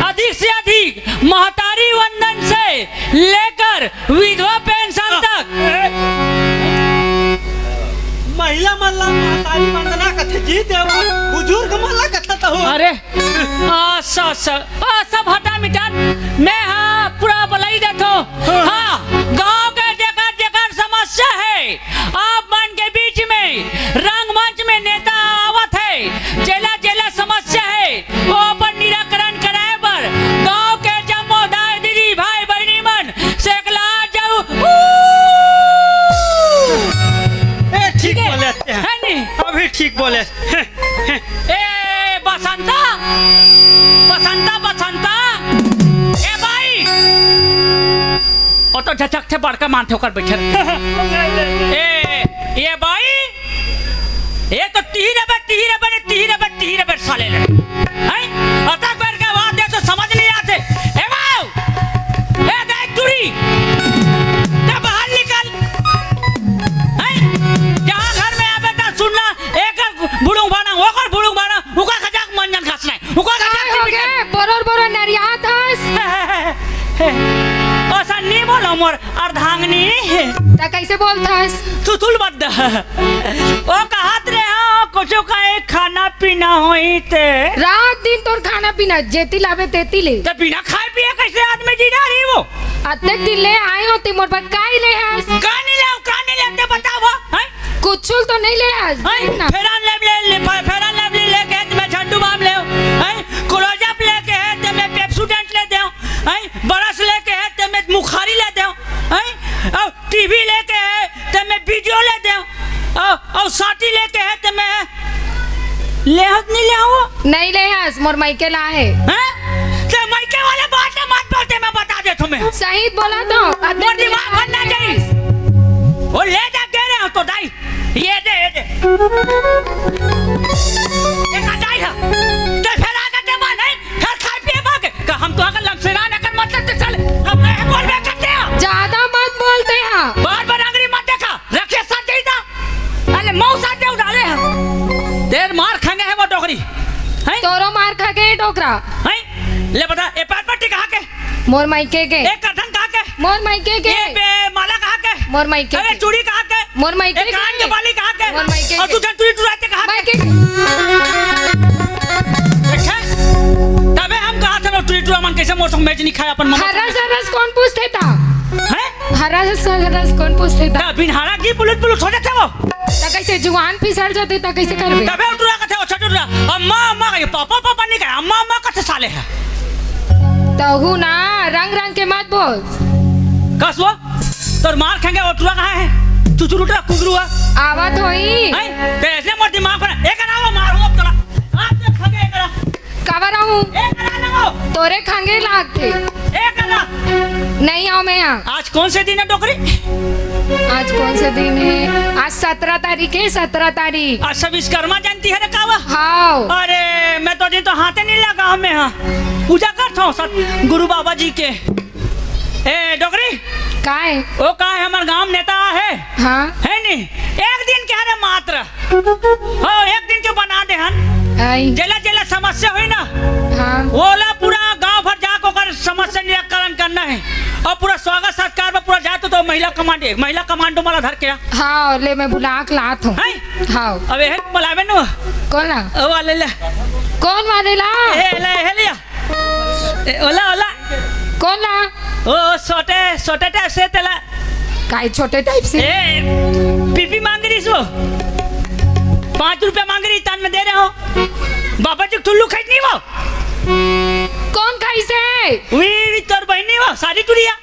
अधिक से अधिक महतारी वंदन से लेकर विधवा पेंशन तक महिला मल्ला मातारी वंदना कथे जी देवा बुजुर्ग मल्ला कथा तो हो। अरे सब हटा मिटा मैं हाँ पूरा बलाई देखो हाँ गांव के जेकर समस्या है आप मन के बीच में रंगमंच में नेता आवत है जेला समस्या है वो अपन निराकरण कराए पर गांव के जमोदार दीदी भाई बहनी मन सेकला जाऊ ठीक है? बोले है नहीं अभी ठीक बोले। ए बसंता ए भाई ओ तो झचक से बड़का मानते होकर बैठे ए भाई ये तो तीर बे साले ले हैं अतक बैठ के बात दे तो समझ नहीं आते ए भाई ए देख टूरी ते बाहर निकल हैं जहां घर में आवे ता सुनना एक बुड़ुंग बाना ओकर खजाक मंजन खसना ओकर खजाक ओके बरोबर नरियात हस ओसा नहीं बोलो मोर अर्धांगनी ता कैसे बोलतास तुतुल बद्दा ओ कहत रे हां कुछ कहे खाना पीना होई ते रात दिन तोर खाना पीना जेती लावे तेती ले ते बिना खाए पिए कैसे आदमी जीना रही वो अतक दिन ले आए हो तिमोर पर काई ले हस कानी ले ते बताओ हैं कुछ तो नहीं ले हस हैं फेरन ले लेके मैं झंडू बाम ले हैं क्लोजअप लेके है ते मैं पेप्सोडेंट ले दे हैं बरस लेके है ते मैं मुखारी ले दे हैं और टीवी लेके है ते मैं वीडियो ले दे और साटी लेके है ते मैं ले हत नहीं ले आओ नहीं ले हस मोर मायके ला है। हैं ते मायके वाले बात ना मत बोलते मैं बता दे तुम्हें सही बोला तो मोर दिमाग बनना चाहिए वो ले जा कह रहे हो तो दाई ये दे एक दाई है ते फिर आगे ते मान नहीं फिर खाए पिए भागे का हम तो अगर लंगसेरा न कर मतलब ते चले हम नहीं बोल बे करते हैं ज्यादा मत बोलते हैं। बार बार अंग्रेजी मत देखा रखे साथ दे दा अरे मऊ साथ दे डाले हैं देर मार खाएंगे है वो डोगरी हैं तोरो मार खा के टोकरा हैं ले बता ए पैर पट्टी कहाँ के मोर मायके के एक करधन कहाँ के मोर मायके के ये बे माला कहाँ के मोर मायके अरे के चूड़ी कहाँ के मोर मायके एक कान के बाली कहाँ के मोर मायके और के। तू चूड़ी टुराते कहाँ के मायके देखे तबे हम कहा था चूड़ी टुरा मन कैसे मोर संग मैच नहीं खाया अपन मम्मा हरा सरस कौन पूछते था हैं हरा सरस कौन पूछते था बिनहारा की पुलिस पुलिस हो जाते वो ता कैसे जुआन फिसल जाते ता कैसे करबे तबे टुरा का थे वो छोटू टुरा अम्मा अम्मा का पापा पापा नहीं कहे अम्मा अम्मा का थे साले है तहु ना रंग रंग के मत बोल। कस वो तोर मार खाएंगे वो टुरा कहाँ है चुचुरू टुरा कुगरुआ आवत होई हैं ते ऐसे मोर दिमाग पर एक ना वो मारो अब तोला आप ते खागे एक ना कवर रहूं एक ना वो तोरे खांगे लागते एक ना नहीं आओ मैं यहाँ। आज कौन से दिन है डोकरी आज कौन से दिन है आज 17 तारीख है 17 तारीख। आज सब विश्वकर्मा जयंती है रे कावा हाँ अरे मैं तो दिन तो हाथे नहीं लगा हमें हाँ पूजा करता हूँ गुरु बाबा जी के ए डोकरी का है वो कहा है हमारे गांव नेता है हाँ नहीं एक दिन क्या रे मात्र हो एक दिन के बना दे हन आई जेला जेला समस्या हुई ना हाँ ओला पूरा गांव भर जाकर ओकर समस्या निराकरण करना है और पूरा स्वागत सत्कार में पूरा जाते तो महिला कमांडो माला धर के हाँ ले मैं बुला के लात हूँ। हैं हाँ अबे है बुलावे नु कौन ला ओ वाले ले कौन वाले ला ए ले हे लिया ए ओला ओला कौन ला ओ छोटे छोटे टाइप से तेला काय छोटे टाइप से ए पीपी मांग रही सो 5 रुपया मांग रही तान में दे रहे हो बाबा जी टुल्लू खाई नहीं वो कौन खाई से वी तोर बहनी वो सारी टुरिया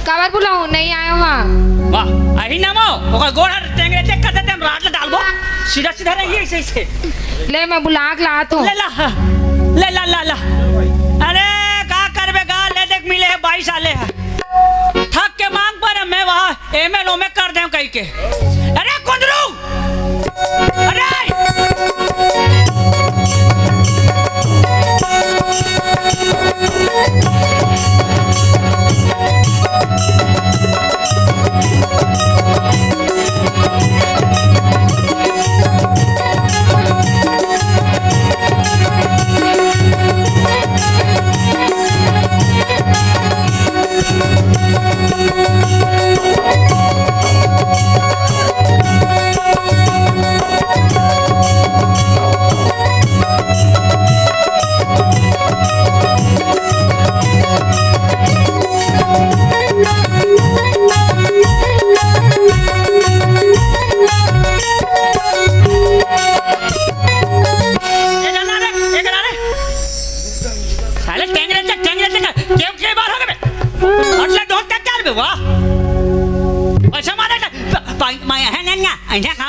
कवर बुलाऊं नहीं आया वहाँ वाह अही ना मो ओका गोड़ा टेंगे चेक कर देते हम रात ले डालबो सीधा सीधा रहिए ऐसे ऐसे ले मैं बुला के लात हूँ। ले ला ले ला ला ला अरे का करबे गा ले देख मिले है 22 साले है थक के मांग पर मैं वहाँ एमएलओ में कर दें कहीं के अरे कुंदरू अरे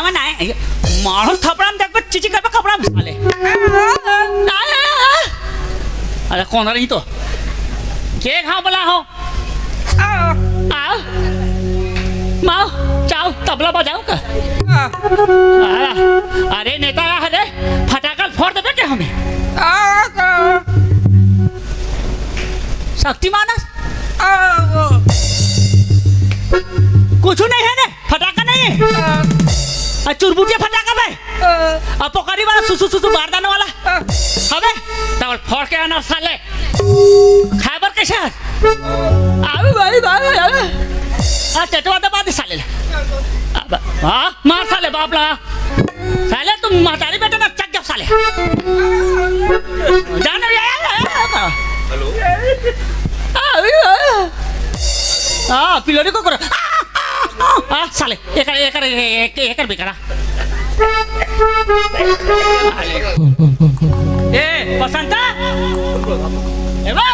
मारो थपड़ा में देख चिची कर कपड़ा में साले अरे कौन रही तो के खा बोला हो आओ माओ चाओ तबला बजाओ का अरे नेता अरे फटाकल फोड़ दे बेटे हमें शक्तिमान कुछ नहीं है ने फटाका नहीं है चुरबुटिया फटाका भाई अपोकारी वाला सुसु सुसु बारदाने वाला अबे तब फोड़ के आना साले खैबर के शहर आवे भाई भाई आ चटवा दबा दे साले हां मार साले बाप ला साले तुम महतारी बेटा ना चक जा साले जान हेलो आ पिलोरी को करो साले एक बिकरा ए बसंता ए वो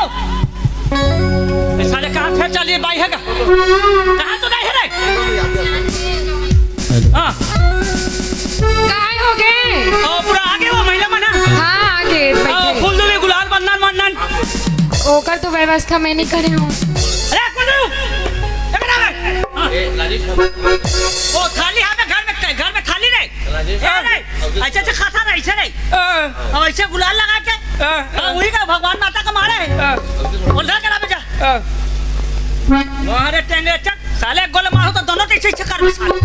साले कहाँ फिर चलिए बाई है कहाँ तो नहीं है रे हाँ काय हो गए पूरा आगे ओकर तो व्यवस्था मैं नहीं करे हूँ। अरे कुंडू इधर आ ओ थाली हमें घर में थाली नहीं ऐसे ऐसे खाता नहीं ऐसे नहीं और ऐसे गुलाल लगा के वही का भगवान माता का मारे बोल रहा करा बेटा अरे टेंगे चक साले गोल मारो तो दोनों ऐसे ऐसे कर साले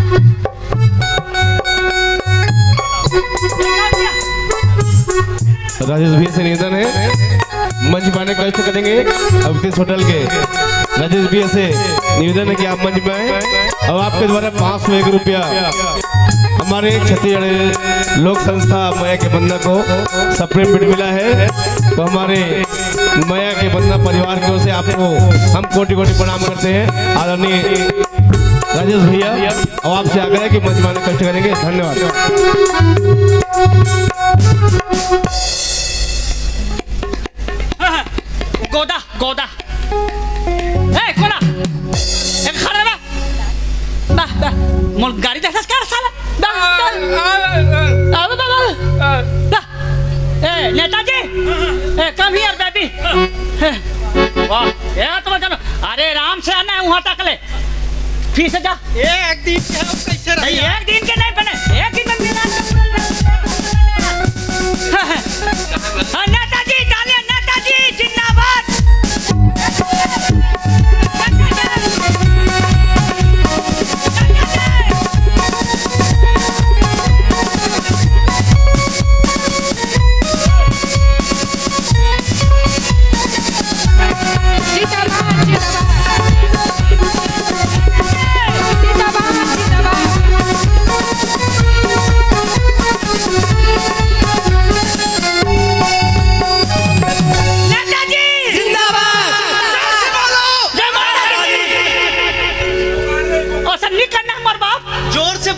राजेश भैया से निवेदन है मंच पाने का कष्ट करेंगे अवतीश होटल के राजेश भैया से निवेदन है कि आप मंच में आए और आपके द्वारा 501 रुपया हमारे छत्तीसगढ़ लोक संस्था माया के बंदा को सप्रेम बिट मिला है। तो हमारे माया के बंदा परिवार की ओर से आपको हम कोटि कोटि प्रणाम करते हैं आदरणीय राजेश भैया और आपसे आग्रह है कि मंच पाने कष्ट करेंगे। धन्यवाद। गोदा गोदा ए कोना एक खड़ा बा बा बा मोल गाड़ी देखस कर साला बा अब बाबा बा ए नेताजी ए कम हियर बेबी वाह ये तो जानो अरे राम से आना है वहां तक ले फिर से जा एक दिन के हम कैसे रह एक दिन के नहीं बने एक दिन में मेरा नेताजी डालिए नेताजी जिंदाबाद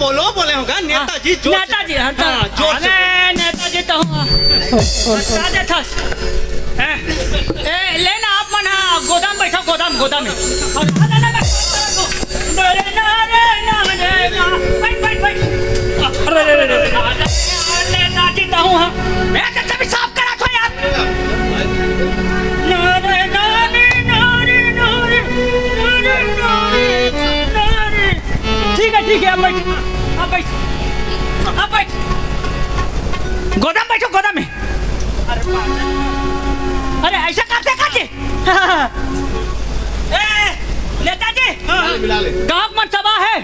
नेताजी जोर नेताजी हाँ, जोर से नेताजी तो सादे था ए लेना आप मना गोदाम बैठो गोदाम गोदाम में नेताजी तो हूँ मैं भी साफ करा था यार ठीक है अब बैठ गोदाम बैठो गोदाम में अरे ऐसा करते करते नेताजी गाँव में सभा है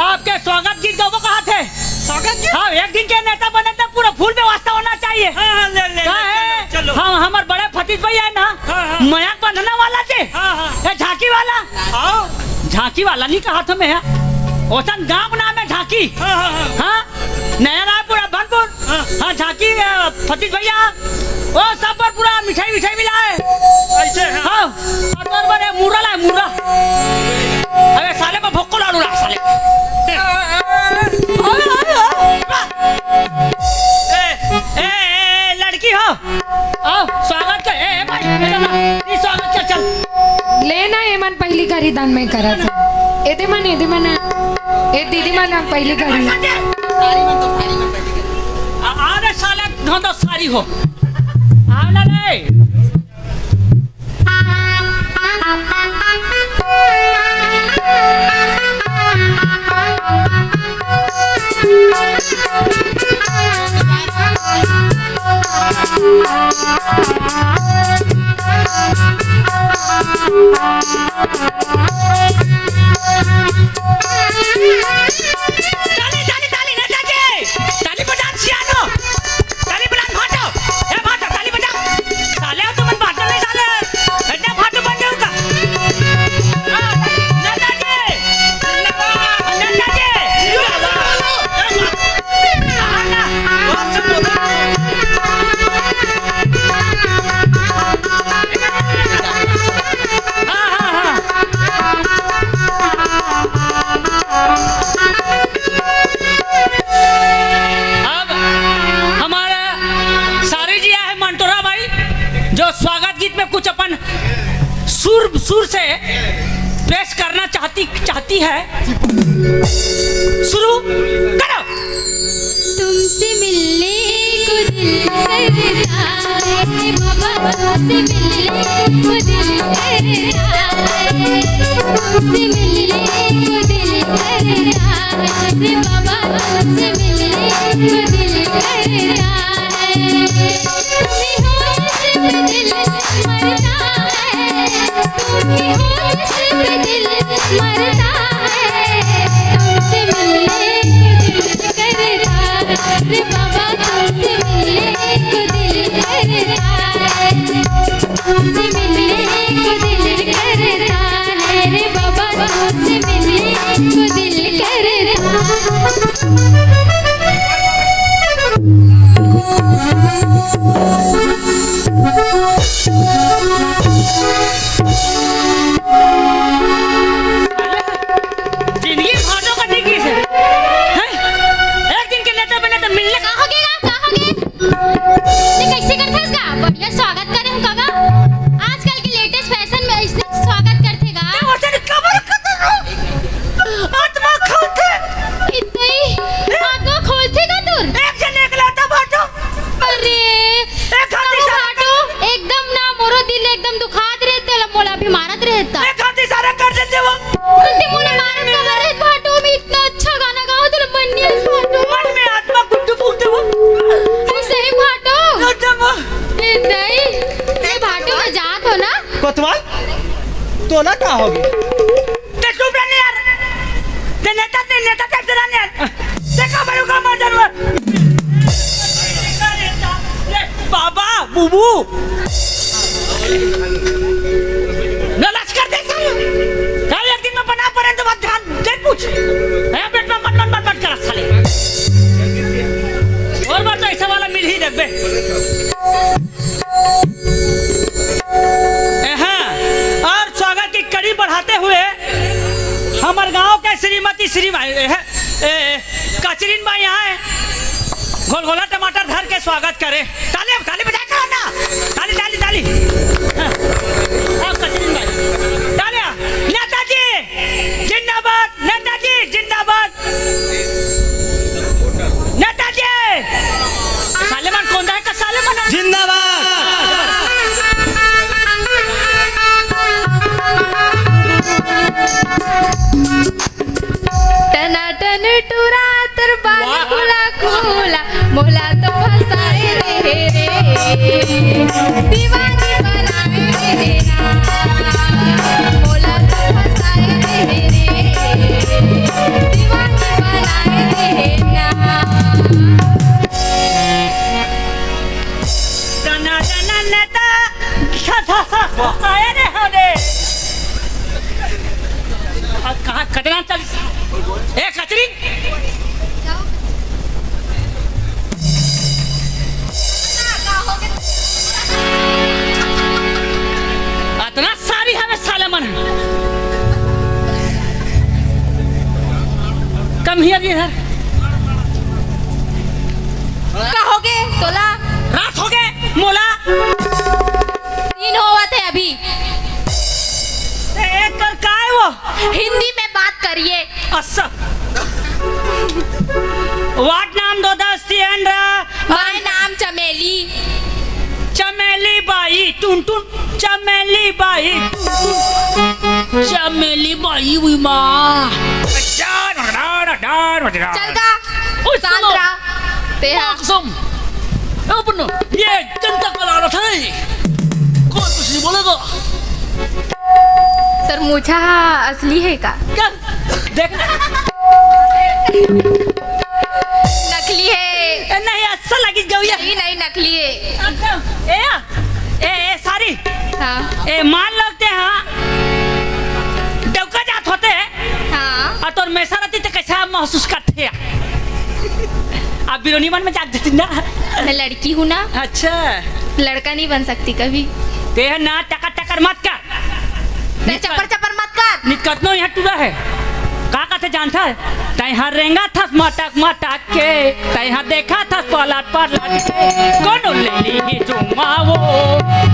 आपके स्वागत गीत गाओ कहा थे स्वागत गीत हाँ एक दिन के नेता बने तो पूरा फूल व्यवस्था होना चाहिए ले हाँ हमारे बड़े फतीज भाई है ना मयाक बंधना वाला थे झांकी वाला झांकी वाला नहीं कहा था मैं ओसन गांव नाम है झांकी हाँ नया रायपुर बनपुर हाँ झांकी फतीज भैया वो सब पर पूरा मिठाई मिठाई मिला है ऐसे हाँ और बड़े मुर्रा ला मुर्रा अरे साले में भोक्को लाडू ला साले ए लड़की हो आओ स्वागत कर ए भाई ये स्वागत कर चल लेना एमन पहली करी दान में करा था एदे मन ए दीदी मन पहली करी आने साले धंधो सारी हो आना नहीं ताली बजा सियानो ताली बजा भाटो ए भाटो ताली बजा साले तुम भाटो नहीं साले एटा भाटो बन जाऊंगा नेताजी अब हमारा सारे जी आए मंटोरा भाई जो स्वागत गीत में कुछ अपन सुर से पेश करना चाहती है शुरू करो तुमसे मिलने को दिल करता है बाबा तुमसे मिलने को दिल करता है तुमसे मिलने को दिल करता है बाबा तुमसे मिलने को दिल करता है तुम्ही हो जिस पे दिल मरता है तुम्ही हो जिस पे दिल मरता है तुमसे मिलने को दिल करता है बाबा तुमसे मिलने को दिल करता है तुमसे मिलने को दिल करता है रे बाबा तुमसे मिलने को दिल करता जिंदगी भाटों का डिग्री से हैं? एक दिन के नेता बने तो मिलने का ये कैसे करते हैं इसका बढ़िया स्वागत करें हम काका आजकल के लेटेस्ट फैशन में इसने स्वागत करते गा वचन कबर करते आत्मा खोलते इतने ही आत्मा खोलते का तू एक जन निकला था भाटो अरे एक हाथी काका सारा भाटो एकदम ना मोरो दिल एकदम दुखात रहते मोला भी मारत रहता एक हाथी सारा कर देते वो तुमने मोला मारत का रहत भाटो में इतना अच्छा गाना गाओ तो बन्नी इस भाटो मन में आत्मा गुड्डू फूकते वो ऐसे ही भाटो एकदम ये नहीं ये भाटो में जात हो ना कोतवाल तो ना क्या होगी ते चुप रहने यार ते नेता टाइप से रहने यार देखा बड़ू का मर जानवर बाबा बुबू नलाश कर दे साले कल एक दिन में बना पड़े तो बात ध्यान दे पूछ है पेट में मत कर साले और बार तो ऐसा वाला मिल ही देबे हाँ और स्वागत की कड़ी बढ़ाते हुए हमारे गांव के श्रीमती कचरीन भाई यहाँ है गोलगोला टमाटर धर के स्वागत करे ताली ताली बजा करो ना ताली ताली ताली हाँ, कचरीन भाई तालियां नेताजी जिंदाबाद नेताजी जिंदाबाद नेताजी सालेमान कौन है का सालेमान जिंदाबाद टनाटन टुरा तर बाजूला खोला मोला तो फसाए रे दीवानी बनाए रे ना मोला तो फसाए रे दीवानी बनाए रे ना दना दना नेता आए रे होने कहाँ कटना चल ए कचरी इतना सारी हमें साले मन कम हियर इधर कहोगे तोला रात हो गए मोला 3 होवा थे अभी एक कर का है वो हिंदी में बात करिए अच्छा वाट नाम दो दस्ती माय नाम चमेली चमेली बाई टुन टुन चमेली बाई चमेली बाई हुई माँ चल का सांद्रा ते ये जनता को ला रहा था कौन कुछ नहीं बोलेगा सर मुछा असली है का क्या देख नकली है नहीं अच्छा लगी जाओ ये नहीं नकली है ए सारी हाँ ए मान लगते हैं डौका जात होते हैं हाँ और तो मैसा रहती तो कैसा महसूस करते हैं आप बिरोनी मन में जाग देती ना मैं लड़की हूँ ना अच्छा लड़का नहीं बन सकती कभी ते ना टकर टकर मत कर ते चपर चपर मत कर निकटनो यहाँ टूरा है का कहते जानता है तैहा रेंगा था मटक मटक के तैहा देखा था पलट पलट के कौन ले ली चुम्मा वो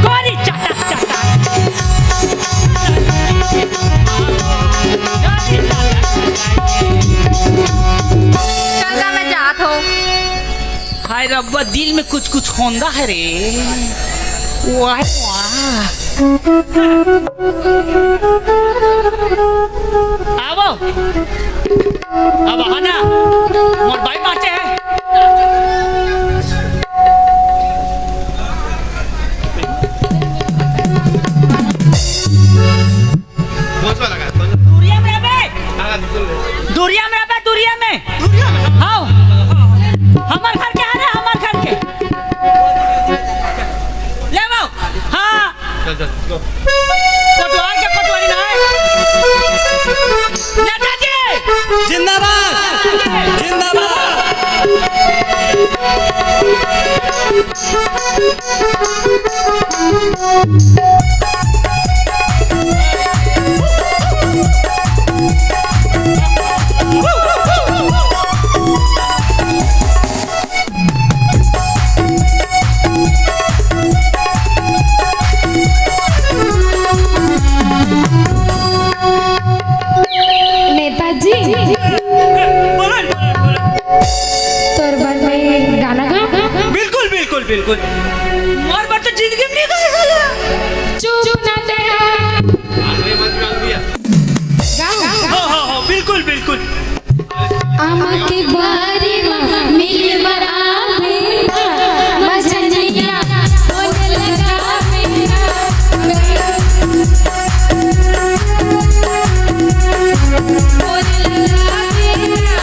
गोरी चटक चटक चल मैं जात हो हाय अब्बा दिल में कुछ कुछ होंदा है रे। वाह वाह। आवो अब आना मोर भाई बाटे है। दूरिया में बे, दूरिया में बे, दूरिया में, हाँ हमार घर के आ रहे, हमार घर के ले वो, हाँ पटवारी के पटवारी ना है नेताजी जिंदाबाद जिंदाबाद। नेताजी तोर बार में गाना गा। बिल्कुल बिल्कुल बिल्कुल। मोर बात तो जिंदगी में नहीं गई साला। चुप ना दे गा। हाँ बिल्कुल बिल्कुल। आमा के बारे में मिल मरा मेरा मजनिया होने लगा मेरा। होने लगा मेरा।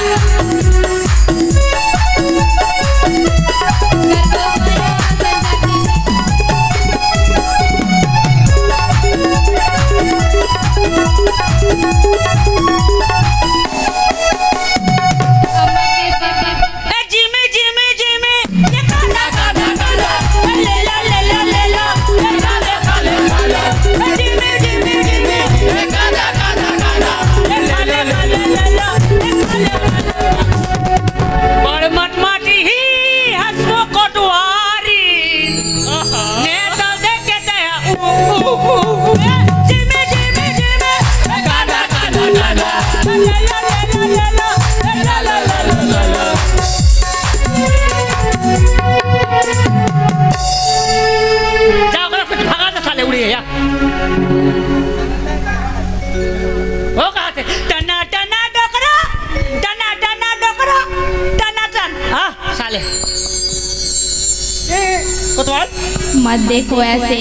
मत देखो ऐसे।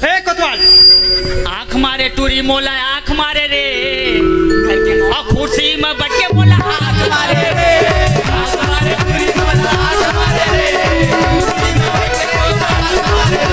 हे कोतवाल, आँख मारे टूरी मोला, आँख मारे रे। और कुर्सी में बैठ के बोला आँख मारे रे। आँख मारे टूरी मोला, आँख मारे रे। कुर्सी में बैठ के बोला आँख मारे रे।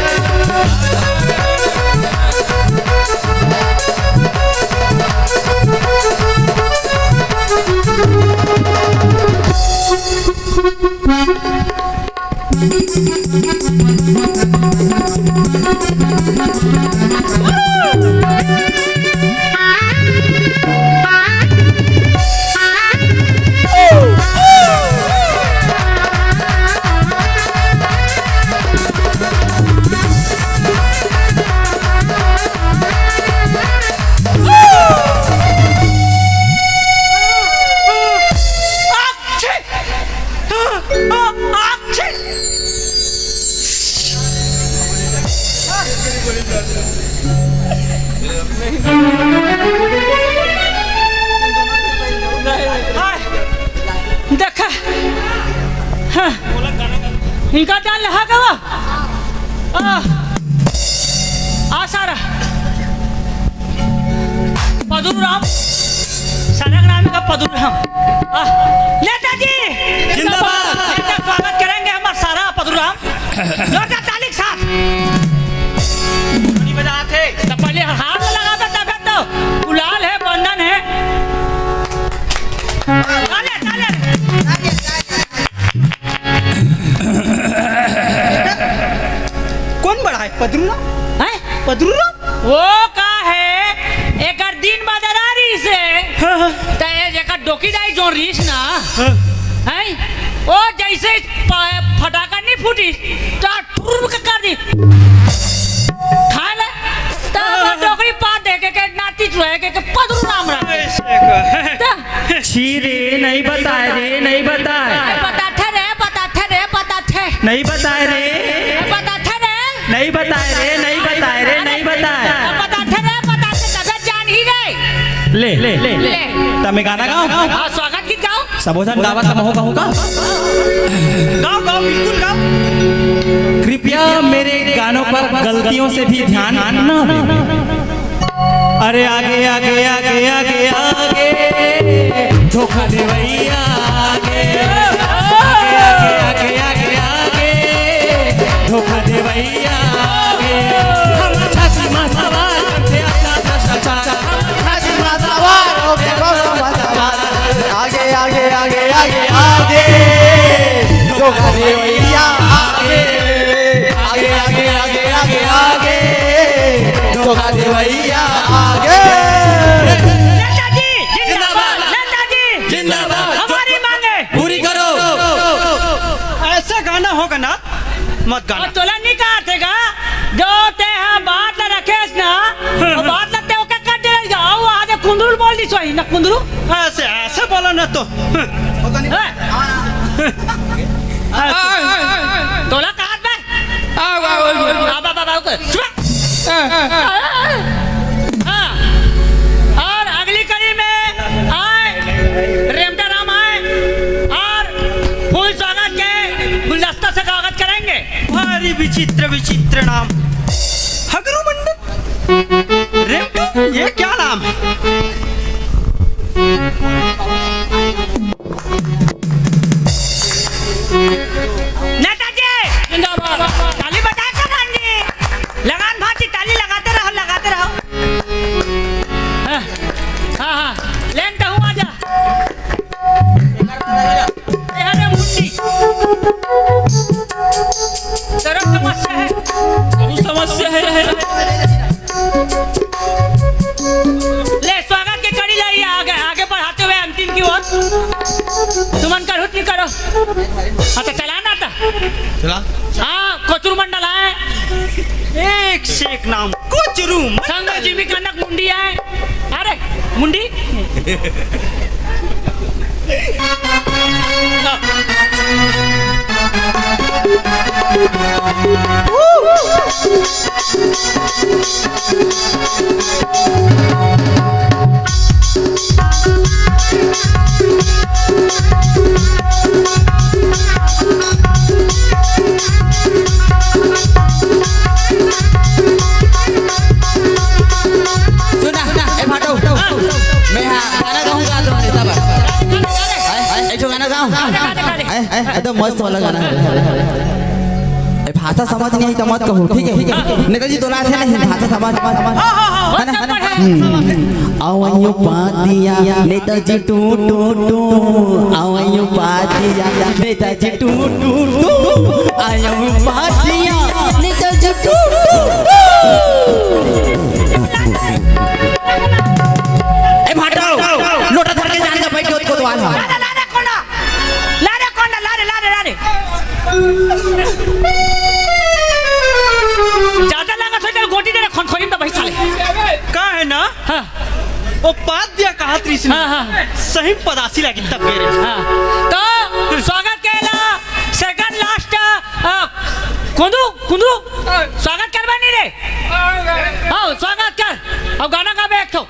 देखा इनका डाल रहा गवा आसारा पदुराम सनक नाम का पदुराम नेताजी जिंदाबाद। स्वागत करेंगे हमारा सारा पदुराम लोटा ताली के साथ बजाते तो पहले हाथ लगा तब तो गुलाल है बंधन है ताले ताले कौन बड़ा है पदरूरा हैं पदरूरा वो का है एक दिन बाजारी से तो ये जगह डोकी दाई जो रीस ना हैं वो जैसे फटाका नहीं फूटी तो टुर कर दी खा ले तो डोकरी पात दे के नाती चुहे के पदरू नाम रहा छी रे नहीं बताए रे नहीं बताए पता थे रे नहीं बताए रे, बता थे रे, नहीं बताए रे, नहीं बताए रे, नहीं बताए। बता थे रे, बता थे तबे जान ही गए। ले ले ले ले तमे गाना गाओ। हाँ स्वागत गीत गाओ। सबोधन गावा तम हो कहूँ का गाओ गाओ बिल्कुल गाओ। कृपया मेरे गानों पर गलतियों से भी ध्यान न देना। अरे आगे आगे आगे आगे आगे धोखा दे भैया आगे आगे आगे आगे आगे आगे धोखा दे भैया आगे। हम छाती में सवार करते अपना भ्रष्टाचार, छाती में सवार होके आगे आगे आगे आगे आगे धोखा दे भैया आगे आगे आगे आगे आगे आगे धोखा दे भैया आगे। नेताजी जिंदाबाद, नेताजी जिंदाबाद। हमारी मांगे पूरी करो। ऐसा गाना होगा ना मत गाना। और तोला नहीं कहा थेगा जो ते हाँ बात न रखेस ना वो बात लगते हो क्या कर दे जाओ आज कुंदरू बोल दी सोई ना कुंदरू ऐसे ऐसे बोला ना तो तोला कहा बे बाबा बाबा को और अगली कड़ी में आए रेमटा राम आए और फूल स्वागत के गुलदस्ता से स्वागत करेंगे। भारी विचित्र विचित्र नाम हगरू मंडल रेमटा, ये क्या नाम है? नेताजी जिंदाबाद। ताली बजाए कमान जी, लगान भाती ताली लगाते रहो लगाते रहो। हाँ हाँ लेन तो हूँ आजा। अरे मुंडी तेरा समस्या है, बहुत समस्या है। ले स्वागत की कड़ी लाइए आगे आगे बढ़ाते हुए अंतिम की ओर। तुमन कर हुत नहीं करो। हाँ तो चला ना था चला। हाँ कोचरू मंडल है, एक से एक नाम कोचरू संग जीवी कनक मुंडी है। अरे मुंडी सुना ए फाटो मैं गाना गाऊंगा तो नेता बा ए जो गाना गाऊं ए तो मस्त वाला गाना है। ए भाषा समझ नहीं आई तो मत कहो, ठीक है नेताजी तो ना थे नहीं भाषा समझ है ना। आवयो पादिया नेताजी टू टू टू आवयो पादिया नेताजी टू टू टू आवयो पादिया नेताजी टू टू ए भाटाओ लोटा धर के जाने का बैठे उसको तो आना लारे कोंडा लारे लारे ज्यादा लगा तो गोटी दे खनखोरी में भाई साले का है ना। हाँ वो पाद दिया कहा त्रिशनी हाँ सही पदासी लगी तब मेरे। हाँ तो स्वागत केला सेकंड लास्ट कुंदू कुंदू स्वागत करवा नहीं रे। हाँ स्वागत कर अब गाना का बैठ तो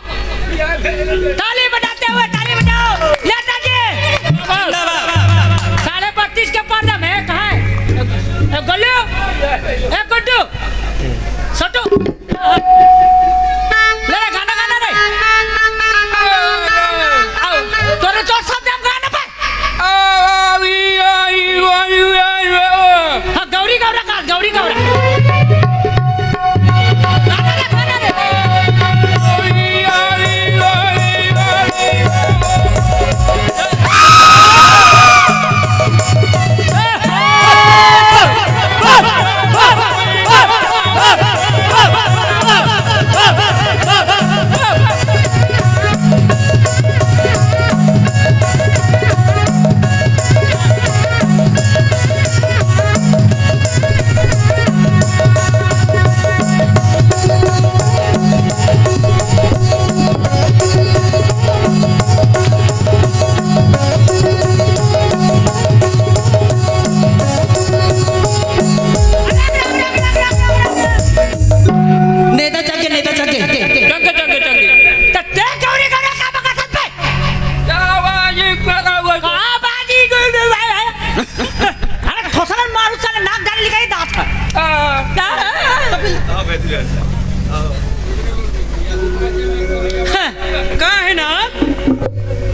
ताली बजाते हुए ताली बजाओ नेताजी। 32.5 के पर्दा में कहाँ है गल्लू एक गुड्डू सटू ले रे गाना गाना रे तोरे चोट सब जम गाना पे। हाँ गौरी गौरा का गौरी गौरा गाना रे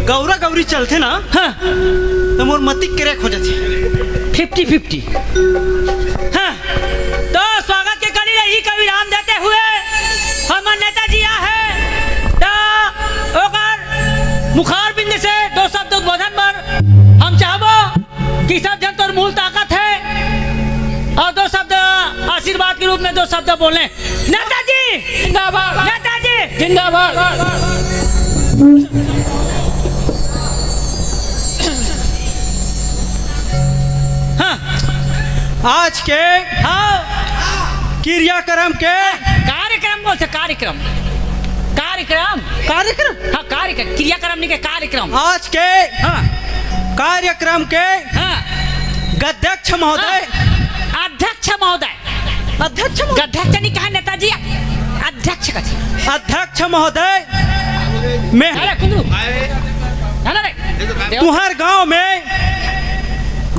गौरा गौरी चलते ना हाँ तो मोर मती क्रैक हो जाती 50-50। हाँ तो स्वागत के कड़ी रही का विराम देते हुए हमर नेताजी आ है तो ओकर मुखार बिंद से 2 शब्द उद्बोधन पर हम चाहबो कि सब जन तोर मूल ताकत है और 2 शब्द आशीर्वाद के रूप में 2 शब्द बोले। नेताजी जिंदाबाद, नेताजी जिंदाबाद। हाँ आज के हाँ क्रियाक्रम के कार्यक्रम बोल से कार्यक्रम कार्यक्रम कार्यक्रम हाँ कार्यक्रम क्रियाक्रम नहीं के कार्यक्रम। आज के हाँ कार्यक्रम के हाँ अध्यक्ष महोदय अध्यक्ष महोदय अध्यक्ष अध्यक्ष नहीं कहा नेताजी अध्यक्ष का अध्यक्ष महोदय मैं अरे कुंदरू तुहार गांव में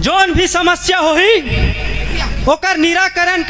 जोन भी समस्या होही ओकर निराकरण